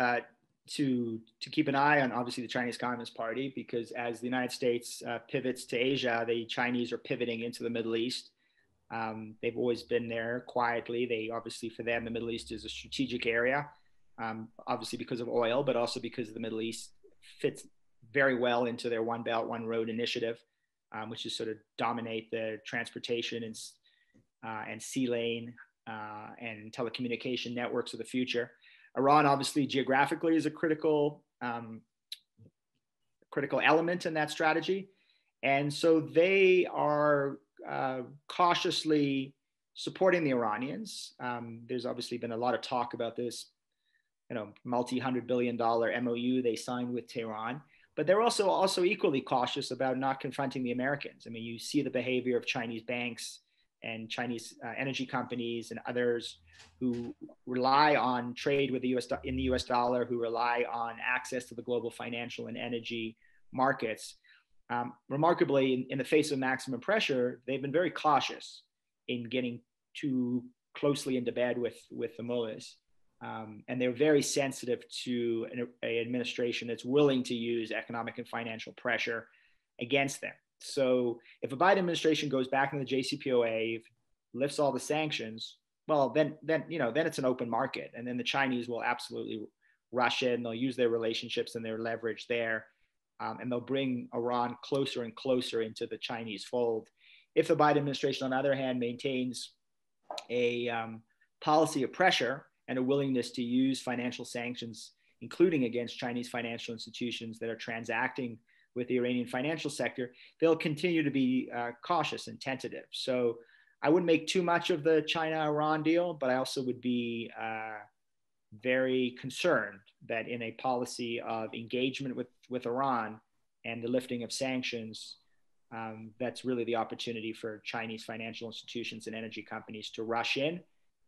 to keep an eye on, obviously, the Chinese Communist Party, because as the United States pivots to Asia, the Chinese are pivoting into the Middle East. They've always been there quietly. Obviously, for them, the Middle East is a strategic area, obviously because of oil, but also because the Middle East fits very well into their One Belt, One Road initiative, which is sort of dominate the transportation and sea lane and telecommunication networks of the future. Iran, obviously, geographically is a critical element in that strategy. And so they are cautiously supporting the Iranians. There's obviously been a lot of talk about this, multi-$100 billion MOU they signed with Tehran, but they're also equally cautious about not confronting the Americans. I mean, you see the behavior of Chinese banks and Chinese energy companies and others who rely on trade with the US dollar, who rely on access to the global financial and energy markets. Remarkably, in the face of maximum pressure, they've been very cautious in getting too closely into bed with the mullahs. And they're very sensitive to an administration that's willing to use economic and financial pressure against them. So if a Biden administration goes back in the JCPOA, lifts all the sanctions, well, then it's an open market, and then the Chinese will absolutely rush in. They'll use their relationships and their leverage there, and they'll bring Iran closer and closer into the Chinese fold. If the Biden administration, on the other hand, maintains a policy of pressure and a willingness to use financial sanctions, including against Chinese financial institutions that are transacting with the Iranian financial sector, they'll continue to be cautious and tentative. So I wouldn't make too much of the China-Iran deal, but I also would be very concerned that in a policy of engagement with Iran and the lifting of sanctions, that's really the opportunity for Chinese financial institutions and energy companies to rush in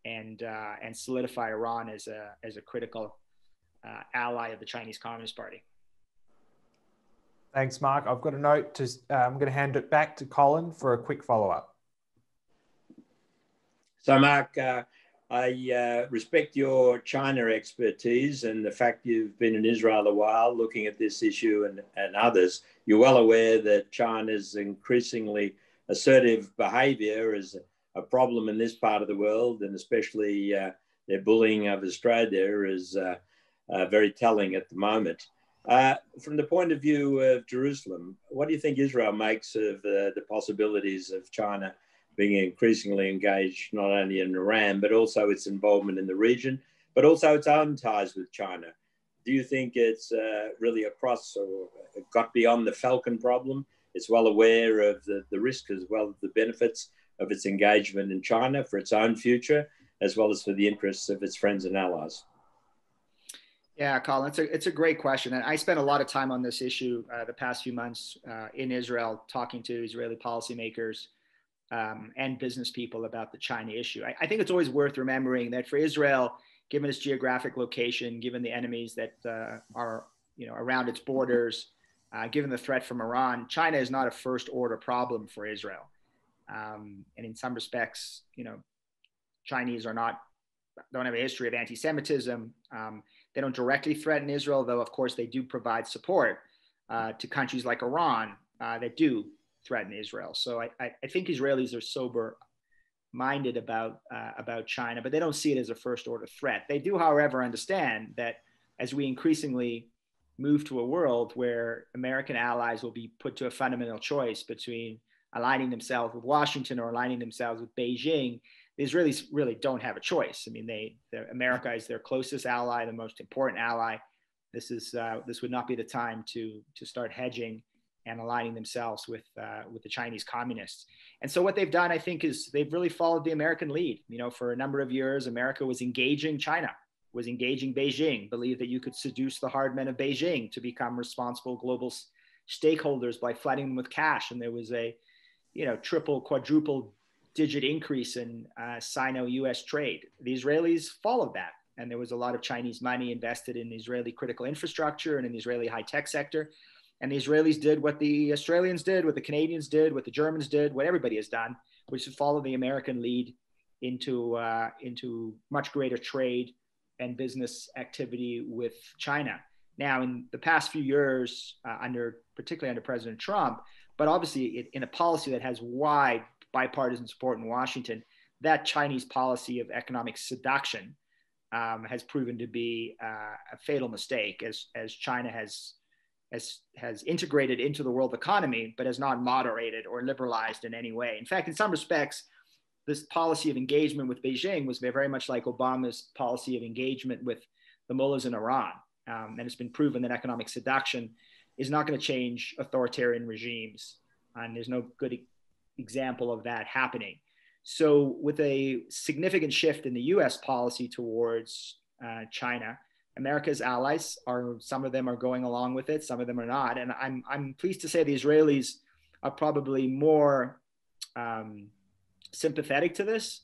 and solidify Iran as a critical ally of the Chinese Communist Party. Thanks, Mark. I've got a note I'm going to hand it back to Colin for a quick follow-up. So, Mark, I respect your China expertise and the fact you've been in Israel a while looking at this issue and others. You're well aware that China's increasingly assertive behaviour is a problem in this part of the world, and especially their bullying of Australia is very telling at the moment. From the point of view of Jerusalem, what do you think Israel makes of the possibilities of China being increasingly engaged not only in Iran, but also its involvement in the region, but also its own ties with China. Do you think it's really across or got beyond the Falcon problem? It's well aware of the risk as well as the benefits of its engagement in China for its own future, as well as for the interests of its friends and allies? Yeah, Colin, it's a great question. And I spent a lot of time on this issue the past few months in Israel, talking to Israeli policymakers and business people about the China issue. I think it's always worth remembering that for Israel, given its geographic location, given the enemies that are around its borders, given the threat from Iran, China is not a first order problem for Israel. And in some respects, Chinese don't have a history of anti-Semitism. They don't directly threaten Israel, though of course they do provide support to countries like Iran that do threaten Israel. So I think Israelis are sober-minded about China, but they don't see it as a first-order threat. They do, however, understand that as we increasingly move to a world where American allies will be put to a fundamental choice between aligning themselves with Washington or aligning themselves with Beijing, the Israelis really don't have a choice. I mean, America is their closest ally, the most important ally. This would not be the time to start hedging and aligning themselves with the Chinese communists. And so what they've done, I think, is they've really followed the American lead. For a number of years, America was engaging China, was engaging Beijing, believed that you could seduce the hard men of Beijing to become responsible global stakeholders by flooding them with cash. And there was a triple, quadruple digit increase in Sino-US trade. The Israelis followed that. And there was a lot of Chinese money invested in Israeli critical infrastructure and in the Israeli high-tech sector. And the Israelis did what the Australians did, what the Canadians did, what the Germans did, what everybody has done, which is follow the American lead into much greater trade and business activity with China. Now, in the past few years, particularly under President Trump, but obviously in a policy that has wide bipartisan support in Washington, that Chinese policy of economic seduction has proven to be a fatal mistake as China has integrated into the world economy, but has not moderated or liberalized in any way. In fact, in some respects, this policy of engagement with Beijing was very much like Obama's policy of engagement with the mullahs in Iran. And it's been proven that economic seduction is not going to change authoritarian regimes. And there's no good example of that happening. So with a significant shift in the US policy towards China, America's allies some of them are going along with it, some of them are not. And I'm pleased to say the Israelis are probably more sympathetic to this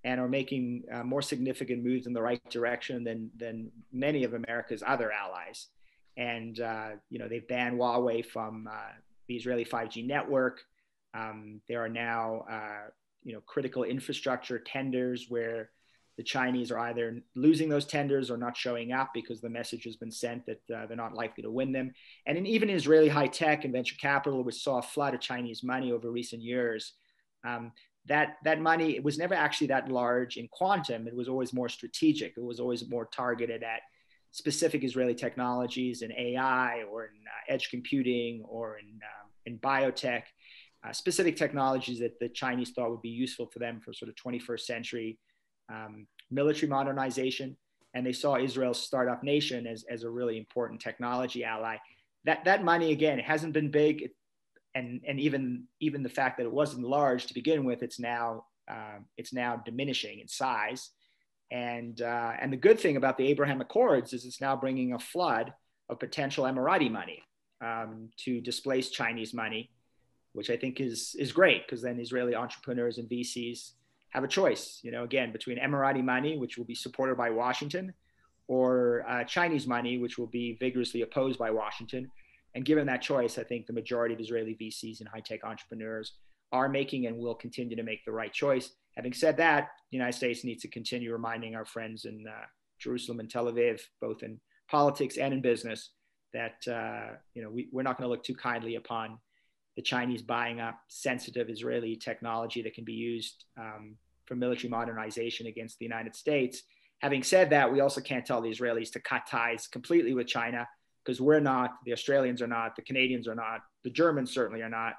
and are making more significant moves in the right direction than many of America's other allies. And they've banned Huawei from the Israeli 5G network. There are now critical infrastructure tenders where the Chinese are either losing those tenders or not showing up because the message has been sent that they're not likely to win them. And even Israeli high tech and venture capital, which saw a flood of Chinese money over recent years, that money, it was never actually that large in quantum. It was always more strategic. It was always more targeted at specific Israeli technologies in AI or in edge computing or in biotech, specific technologies that the Chinese thought would be useful for them for sort of 21st century military modernization. And they saw Israel's startup nation as a really important technology ally. That money, again, it hasn't been big. And even the fact that it wasn't large to begin with, it's now diminishing in size. And the good thing about the Abraham Accords is it's now bringing a flood of potential Emirati money to displace Chinese money, which I think is great, because then Israeli entrepreneurs and VCs have a choice, again, between Emirati money, which will be supported by Washington, or Chinese money, which will be vigorously opposed by Washington. And given that choice, I think the majority of Israeli VCs and high-tech entrepreneurs are making and will continue to make the right choice. Having said that, the United States needs to continue reminding our friends in Jerusalem and Tel Aviv, both in politics and in business, that we're not going to look too kindly upon the Chinese buying up sensitive Israeli technology that can be used for military modernization against the United States. Having said that, we also can't tell the Israelis to cut ties completely with China, because we're not, the Australians are not, the Canadians are not, the Germans certainly are not,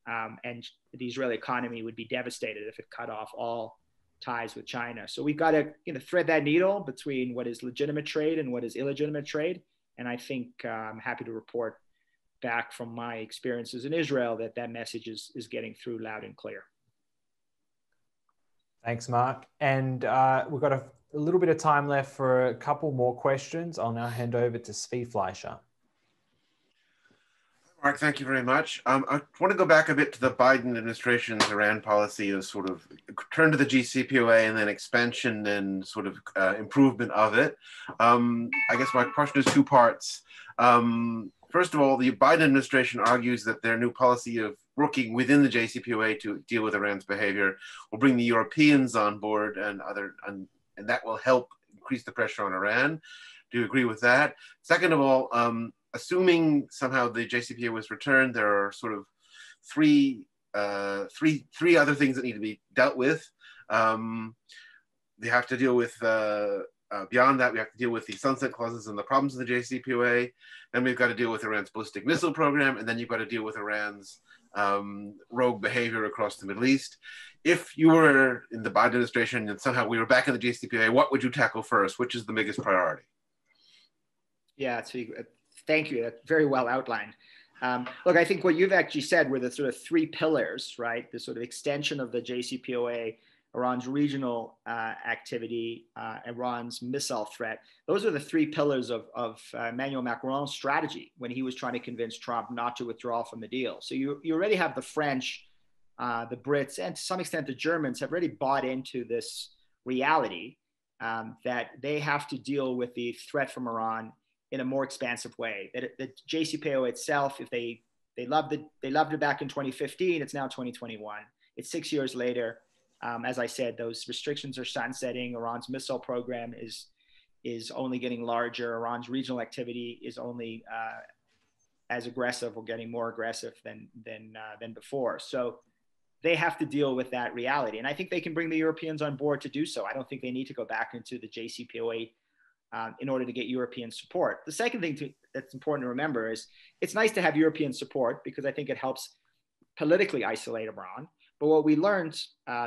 and the Israeli economy would be devastated if it cut off all ties with China. So we've got to thread that needle between what is legitimate trade and what is illegitimate trade. And I think I'm happy to report back from my experiences in Israel that that message is getting through loud and clear. Thanks, Mark. And we've got a little bit of time left for a couple more questions. I'll now hand over to Zvi Fleischer. Mark, thank you very much. I want to go back a bit to the Biden administration's Iran policy of sort of turn to the JCPOA and then expansion and sort of improvement of it. I guess my question is two parts. First of all, the Biden administration argues that their new policy of working within the JCPOA to deal with Iran's behavior will bring the Europeans on board and that will help increase the pressure on Iran. Do you agree with that? Second of all, assuming somehow the JCPOA was returned, there are sort of three other things that need to be dealt with. They have to deal with, beyond that, we have to deal with the sunset clauses and the problems of the JCPOA. Then we've got to deal with Iran's ballistic missile program, and then you've got to deal with Iran's rogue behavior across the Middle East. If you were in the Biden administration and somehow we were back in the JCPOA, what would you tackle first? Which is the biggest priority? Yeah, thank you. That's very well outlined. Look, I think what you've actually said were the sort of three pillars, right? The sort of extension of the JCPOA, Iran's regional activity, Iran's missile threat. Those are the three pillars of Emmanuel Macron's strategy when he was trying to convince Trump not to withdraw from the deal. So you already have the French, the Brits, and to some extent the Germans have already bought into this reality that they have to deal with the threat from Iran in a more expansive way. That the JCPOA itself, if they loved it back in 2015, it's now 2021. It's 6 years later. As I said, those restrictions are sunsetting. Iran's missile program is only getting larger. Iran's regional activity is only as aggressive or getting more aggressive than before. So they have to deal with that reality. And I think they can bring the Europeans on board to do so. I don't think they need to go back into the JCPOA in order to get European support. The second thing that's important to remember is it's nice to have European support because I think it helps politically isolate Iran. But what we learned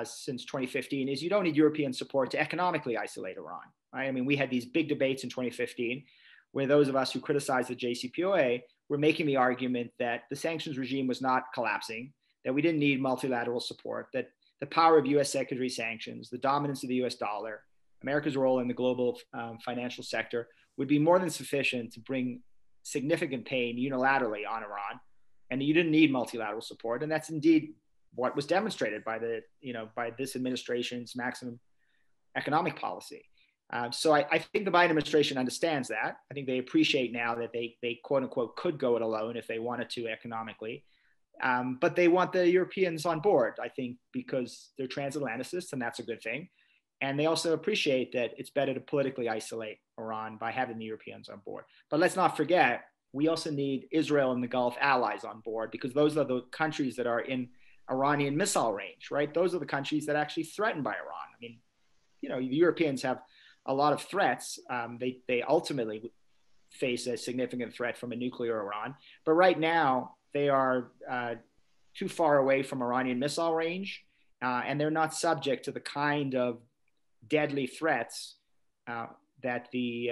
since 2015 is you don't need European support to economically isolate Iran. Right? I mean, we had these big debates in 2015 where those of us who criticized the JCPOA were making the argument that the sanctions regime was not collapsing, that we didn't need multilateral support, that the power of US secondary sanctions, the dominance of the US dollar, America's role in the global financial sector would be more than sufficient to bring significant pain unilaterally on Iran. And you didn't need multilateral support. And that's indeed what was demonstrated by by this administration's maximum economic policy. So I think the Biden administration understands that. I think they appreciate now that they quote unquote could go it alone if they wanted to economically. But they want the Europeans on board, I think, because they're transatlanticists, and that's a good thing. And they also appreciate that it's better to politically isolate Iran by having the Europeans on board. But let's not forget, we also need Israel and the Gulf allies on board because those are the countries that are in Iranian missile range, right? Those are the countries that are actually threatened by Iran. I mean, the Europeans have a lot of threats. They ultimately face a significant threat from a nuclear Iran. But right now, they are too far away from Iranian missile range, and they're not subject to the kind of deadly threats that the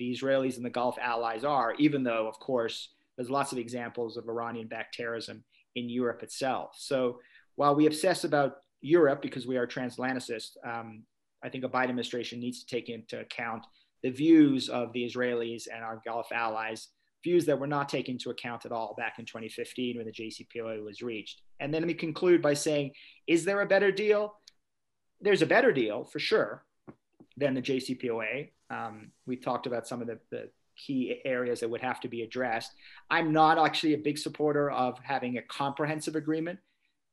Israelis and the Gulf allies are, even though, of course, there's lots of examples of Iranian-backed terrorism in Europe itself. So while we obsess about Europe because we are transatlanticist, I think a Biden administration needs to take into account the views of the Israelis and our Gulf allies, views that were not taken into account at all back in 2015 when the JCPOA was reached. And then let me conclude by saying, is there a better deal? There's a better deal for sure than the JCPOA. We talked about some of the key areas that would have to be addressed. I'm not actually a big supporter of having a comprehensive agreement.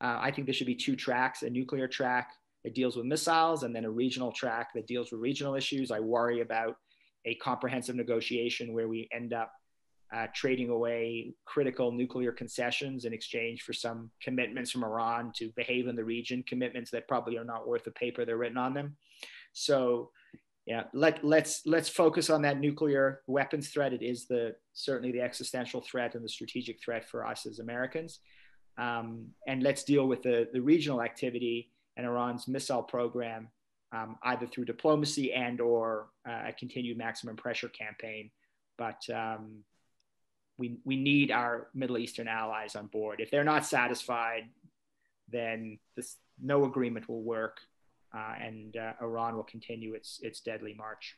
I think there should be two tracks, a nuclear track that deals with missiles and then a regional track that deals with regional issues. I worry about a comprehensive negotiation where we end up trading away critical nuclear concessions in exchange for some commitments from Iran to behave in the region, commitments that probably are not worth the paper they're written on them. So yeah, let's focus on that nuclear weapons threat. It is certainly the existential threat and the strategic threat for us as Americans. and let's deal with the regional activity and Iran's missile program, either through diplomacy and or a continued maximum pressure campaign. But we need our Middle Eastern allies on board. If they're not satisfied, then no agreement will work, and Iran will continue its deadly march.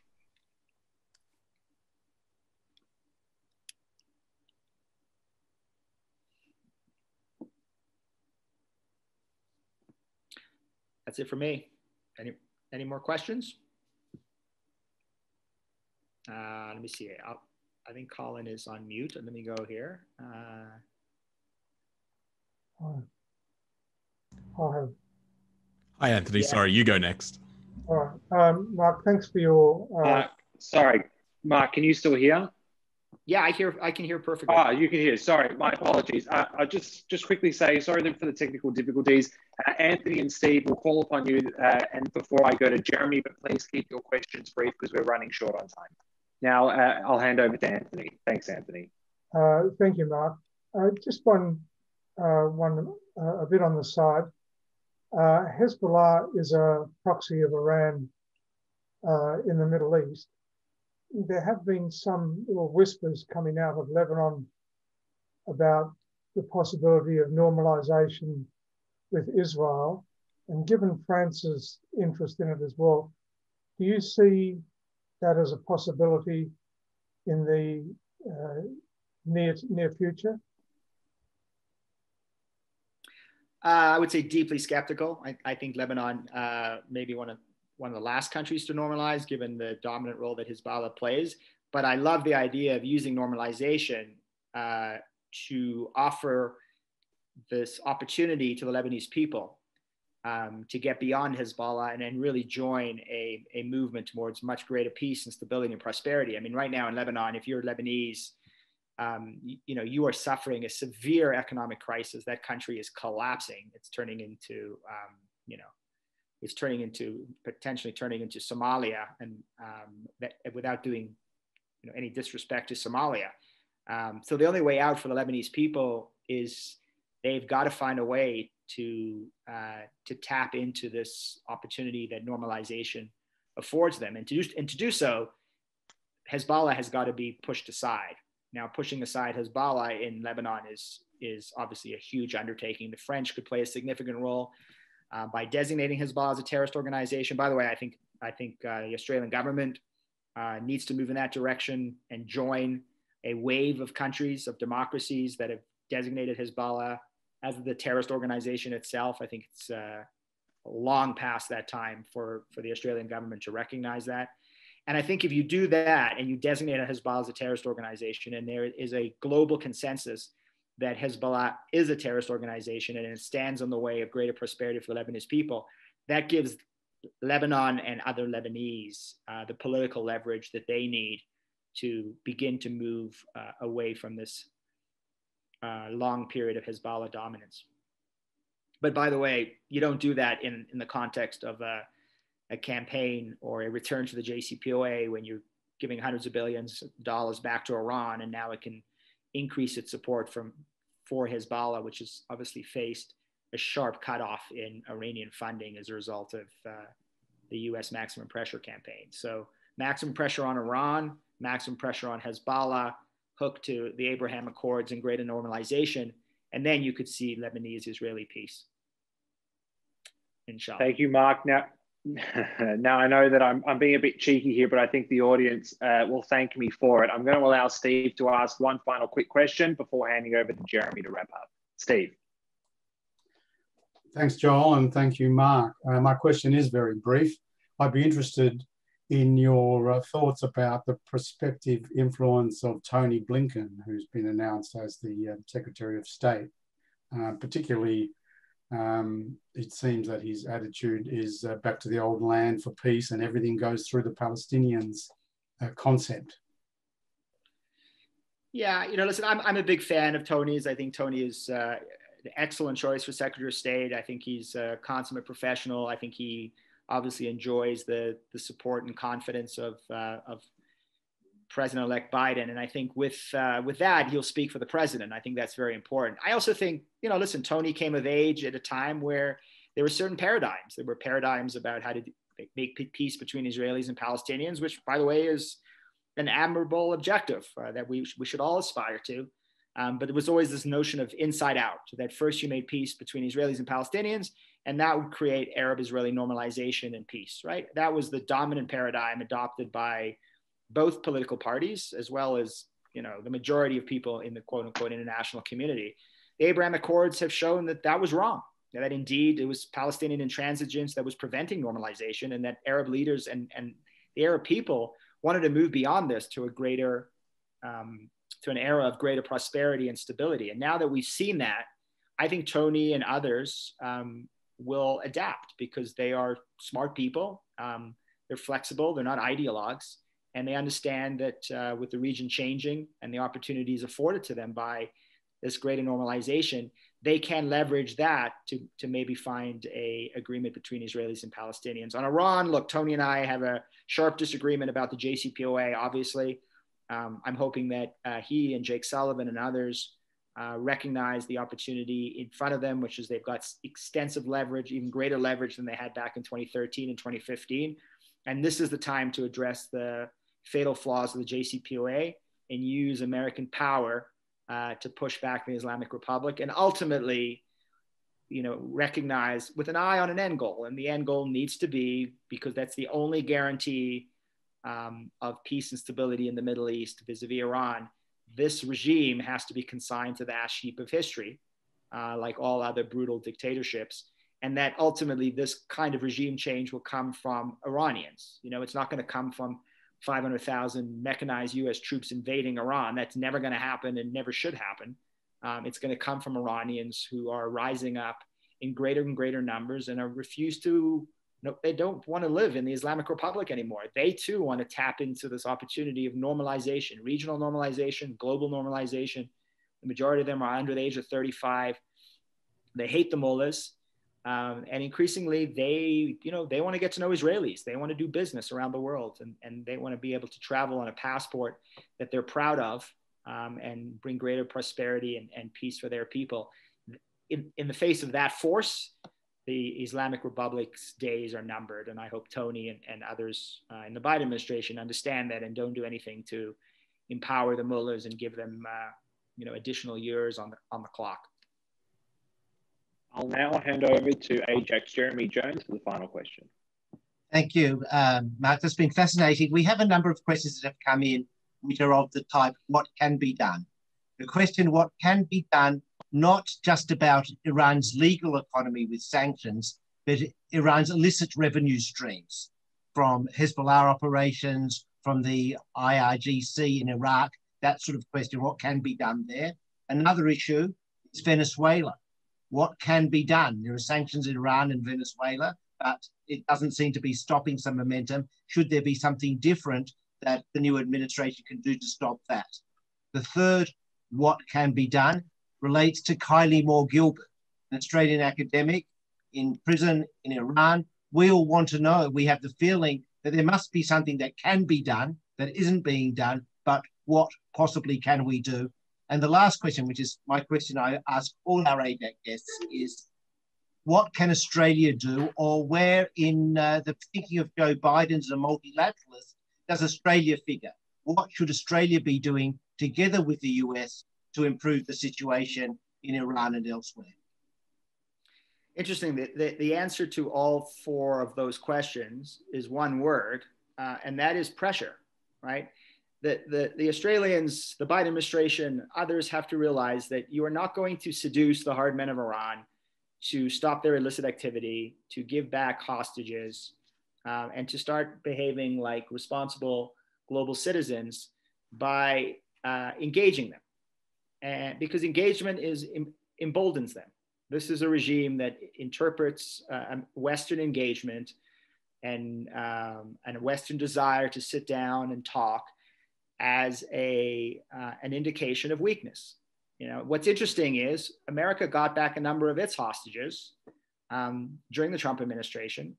That's it for me. Any more questions? Let me see. I think Colin is on mute. Let me go here. Hi, Anthony. Yeah. Sorry, you go next. All right. Mark, thanks for your... Sorry, Mark, can you still hear? Yeah, I can hear perfectly. You can hear. Sorry, my apologies. I'll just quickly say sorry for the technical difficulties. Anthony and Steve will call upon you, and before I go to Jeremy, but please keep your questions brief because we're running short on time. Now I'll hand over to Anthony. Thanks, Anthony. Thank you, Mark. Just one a bit on the side. Hezbollah is a proxy of Iran in the Middle East. There have been some little whispers coming out of Lebanon about the possibility of normalization with Israel. And given France's interest in it as well, do you see that as a possibility in the near future? I would say deeply skeptical. I think Lebanon may be one of the last countries to normalize, given the dominant role that Hezbollah plays. But I love the idea of using normalization to offer this opportunity to the Lebanese people to get beyond Hezbollah and then really join a movement towards much greater peace and stability and prosperity. I mean, right now in Lebanon, if you're Lebanese, you are suffering a severe economic crisis. That country is collapsing. It's turning into, potentially turning into Somalia, and without doing, any disrespect to Somalia. So the only way out for the Lebanese people is they've got to find a way to tap into this opportunity that normalization affords them, and to do so, Hezbollah has got to be pushed aside. Now, pushing aside Hezbollah in Lebanon is obviously a huge undertaking. The French could play a significant role by designating Hezbollah as a terrorist organization. By the way, I think the Australian government needs to move in that direction and join a wave of countries, of democracies that have designated Hezbollah as the terrorist organization itself. I think it's long past that time for the Australian government to recognize that. And I think if you do that and you designate Hezbollah as a terrorist organization, and there is a global consensus that Hezbollah is a terrorist organization and it stands on the way of greater prosperity for the Lebanese people, that gives Lebanon and other Lebanese the political leverage that they need to begin to move away from this long period of Hezbollah dominance. But by the way, you don't do that in the context of a campaign or a return to the JCPOA when you're giving hundreds of billions of dollars back to Iran, and now it can increase its support for Hezbollah, which has obviously faced a sharp cutoff in Iranian funding as a result of the US maximum pressure campaign. So maximum pressure on Iran, maximum pressure on Hezbollah, hooked to the Abraham Accords and greater normalization, and then you could see Lebanese-Israeli peace. Inshallah. Thank you, Mark. Now I know that I'm being a bit cheeky here, but I think the audience will thank me for it. I'm going to allow Steve to ask one final quick question before handing over to Jeremy to wrap up. Steve. Thanks, Joel, and thank you, Mark. My question is very brief. I'd be interested in your thoughts about the prospective influence of Tony Blinken, who's been announced as the Secretary of State, particularly it seems that his attitude is back to the old land for peace and everything goes through the Palestinians concept. Yeah, listen, I'm a big fan of Tony's. I think Tony is an excellent choice for Secretary of State. I think he's a consummate professional. I think he obviously enjoys the support and confidence of President-elect Biden. And I think with that, he'll speak for the president. I think that's very important. I also think, listen, Tony came of age at a time where there were certain paradigms. There were paradigms about how to make peace between Israelis and Palestinians, which, by the way, is an admirable objective that we should all aspire to. But there was always this notion of inside out, that first you made peace between Israelis and Palestinians, and that would create Arab-Israeli normalization and peace, right? That was the dominant paradigm adopted by both political parties, as well as, the majority of people in the quote unquote international community. The Abraham Accords have shown that that was wrong, that indeed it was Palestinian intransigence that was preventing normalization, and that Arab leaders and the Arab people wanted to move beyond this to a greater, to an era of greater prosperity and stability. And now that we've seen that, I think Tony and others will adapt, because they are smart people. They're flexible, they're not ideologues, and they understand that with the region changing and the opportunities afforded to them by this greater normalization, they can leverage that to maybe find a agreement between Israelis and Palestinians. On Iran, look, Tony and I have a sharp disagreement about the JCPOA, obviously. I'm hoping that he and Jake Sullivan and others recognize the opportunity in front of them, which is they've got extensive leverage, even greater leverage than they had back in 2013 and 2015. And this is the time to address the fatal flaws of the JCPOA and use American power to push back the Islamic Republic, and ultimately, recognize with an eye on an end goal. And the end goal needs to be, because that's the only guarantee of peace and stability in the Middle East vis-a-vis Iran, this regime has to be consigned to the ash heap of history, like all other brutal dictatorships. And that ultimately this kind of regime change will come from Iranians. It's not going to come from 500,000 mechanized US troops invading Iran. That's never going to happen and never should happen. It's going to come from Iranians who are rising up in greater and greater numbers and they don't want to live in the Islamic Republic anymore. They too want to tap into this opportunity of normalization, regional normalization, global normalization. The majority of them are under the age of 35. They hate the mullahs. And increasingly, they want to get to know Israelis. They want to do business around the world, and they want to be able to travel on a passport that they're proud of, and bring greater prosperity and peace for their people. In the face of that force, the Islamic Republic's days are numbered. And I hope Tony and others in the Biden administration understand that and don't do anything to empower the mullahs and give them additional years on the clock. I'll now hand over to Ajax Jeremy Jones for the final question. Thank you, Mark. That's been fascinating. We have a number of questions that have come in which are of the type, what can be done? The question, what can be done, not just about Iran's legal economy with sanctions, but Iran's illicit revenue streams from Hezbollah operations, from the IRGC in Iraq, that sort of question, what can be done there? Another issue is Venezuela. What can be done? There are sanctions in Iran and Venezuela, but it doesn't seem to be stopping some momentum. Should there be something different that the new administration can do to stop that? The third, what can be done, relates to Kylie Moore Gilbert, an Australian academic in prison in Iran. We all want to know, we have the feeling that there must be something that can be done that isn't being done, but what possibly can we do? And the last question, which is my question I ask all our ADAC guests, is what can Australia do, or where in the thinking of Joe Biden as a multilateralist does Australia figure? What should Australia be doing together with the US to improve the situation in Iran and elsewhere? Interesting. The answer to all four of those questions is one word, and that is pressure, right? The Australians, the Biden administration, others have to realize that you are not going to seduce the hard men of Iran to stop their illicit activity, to give back hostages, and to start behaving like responsible global citizens by engaging them. And because engagement emboldens them. This is a regime that interprets Western engagement and a Western desire to sit down and talk as an indication of weakness. You know, what's interesting is America got back a number of its hostages during the Trump administration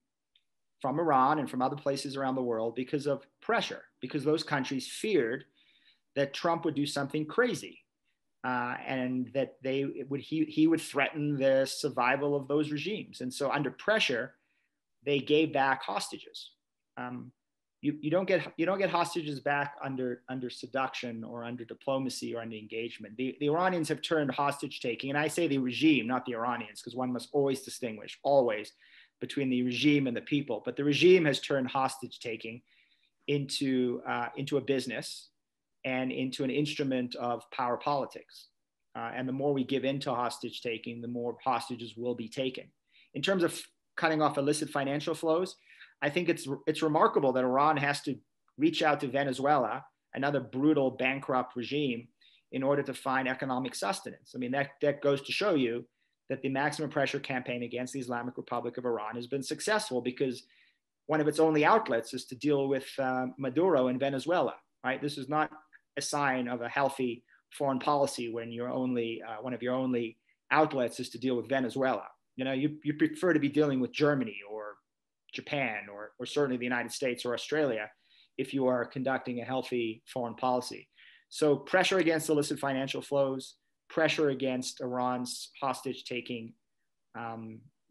from Iran and from other places around the world because of pressure, because those countries feared that Trump would do something crazy and that he would threaten the survival of those regimes. And so under pressure, they gave back hostages. You don't get hostages back under seduction or under diplomacy or under engagement. The Iranians have turned hostage taking, and I say the regime, not the Iranians, because one must always distinguish, always, between the regime and the people. But the regime has turned hostage taking into a business and into an instrument of power politics. And the more we give into hostage taking, the more hostages will be taken. In terms of cutting off illicit financial flows, I think it's remarkable that Iran has to reach out to Venezuela, another brutal, bankrupt regime, in order to find economic sustenance. I mean, that goes to show you that the maximum pressure campaign against the Islamic Republic of Iran has been successful, because one of its only outlets is to deal with Maduro in Venezuela, right? This is not a sign of a healthy foreign policy when you're only one of your only outlets is to deal with Venezuela. You know, you prefer to be dealing with Germany or Japan or certainly the United States or Australia if you are conducting a healthy foreign policy. So pressure against illicit financial flows, pressure against Iran's hostage-taking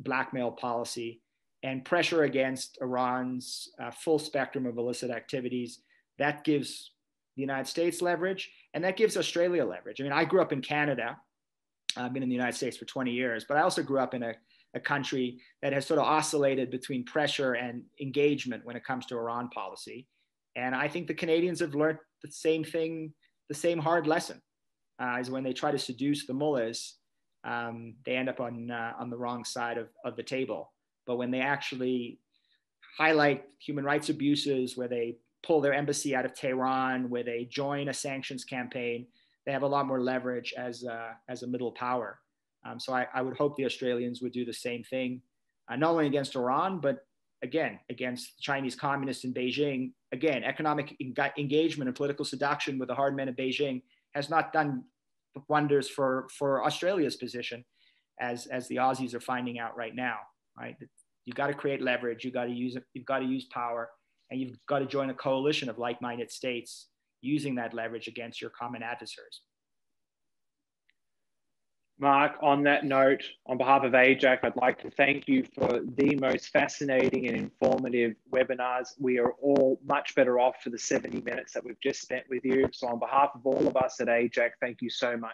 blackmail policy, and pressure against Iran's full spectrum of illicit activities, that gives the United States leverage, and that gives Australia leverage. I mean, I grew up in Canada. I've been in the United States for 20 years, but I also grew up in a country that has sort of oscillated between pressure and engagement when it comes to Iran policy. And I think the Canadians have learned the same thing, the same hard lesson, is when they try to seduce the mullahs, they end up on the wrong side of the table. But when they actually highlight human rights abuses, where they pull their embassy out of Tehran, where they join a sanctions campaign, they have a lot more leverage as a middle power. So I would hope the Australians would do the same thing, not only against Iran, but again, against Chinese communists in Beijing. Again, economic engagement and political seduction with the hard men of Beijing has not done wonders for Australia's position, as the Aussies are finding out right now, right? You've got to create leverage, you've got to use power, and you've got to join a coalition of like-minded states using that leverage against your common adversaries. Mark, on that note, on behalf of AJAC, I'd like to thank you for the most fascinating and informative webinars. We are all much better off for the 70 minutes that we've just spent with you. So on behalf of all of us at AJAC, thank you so much.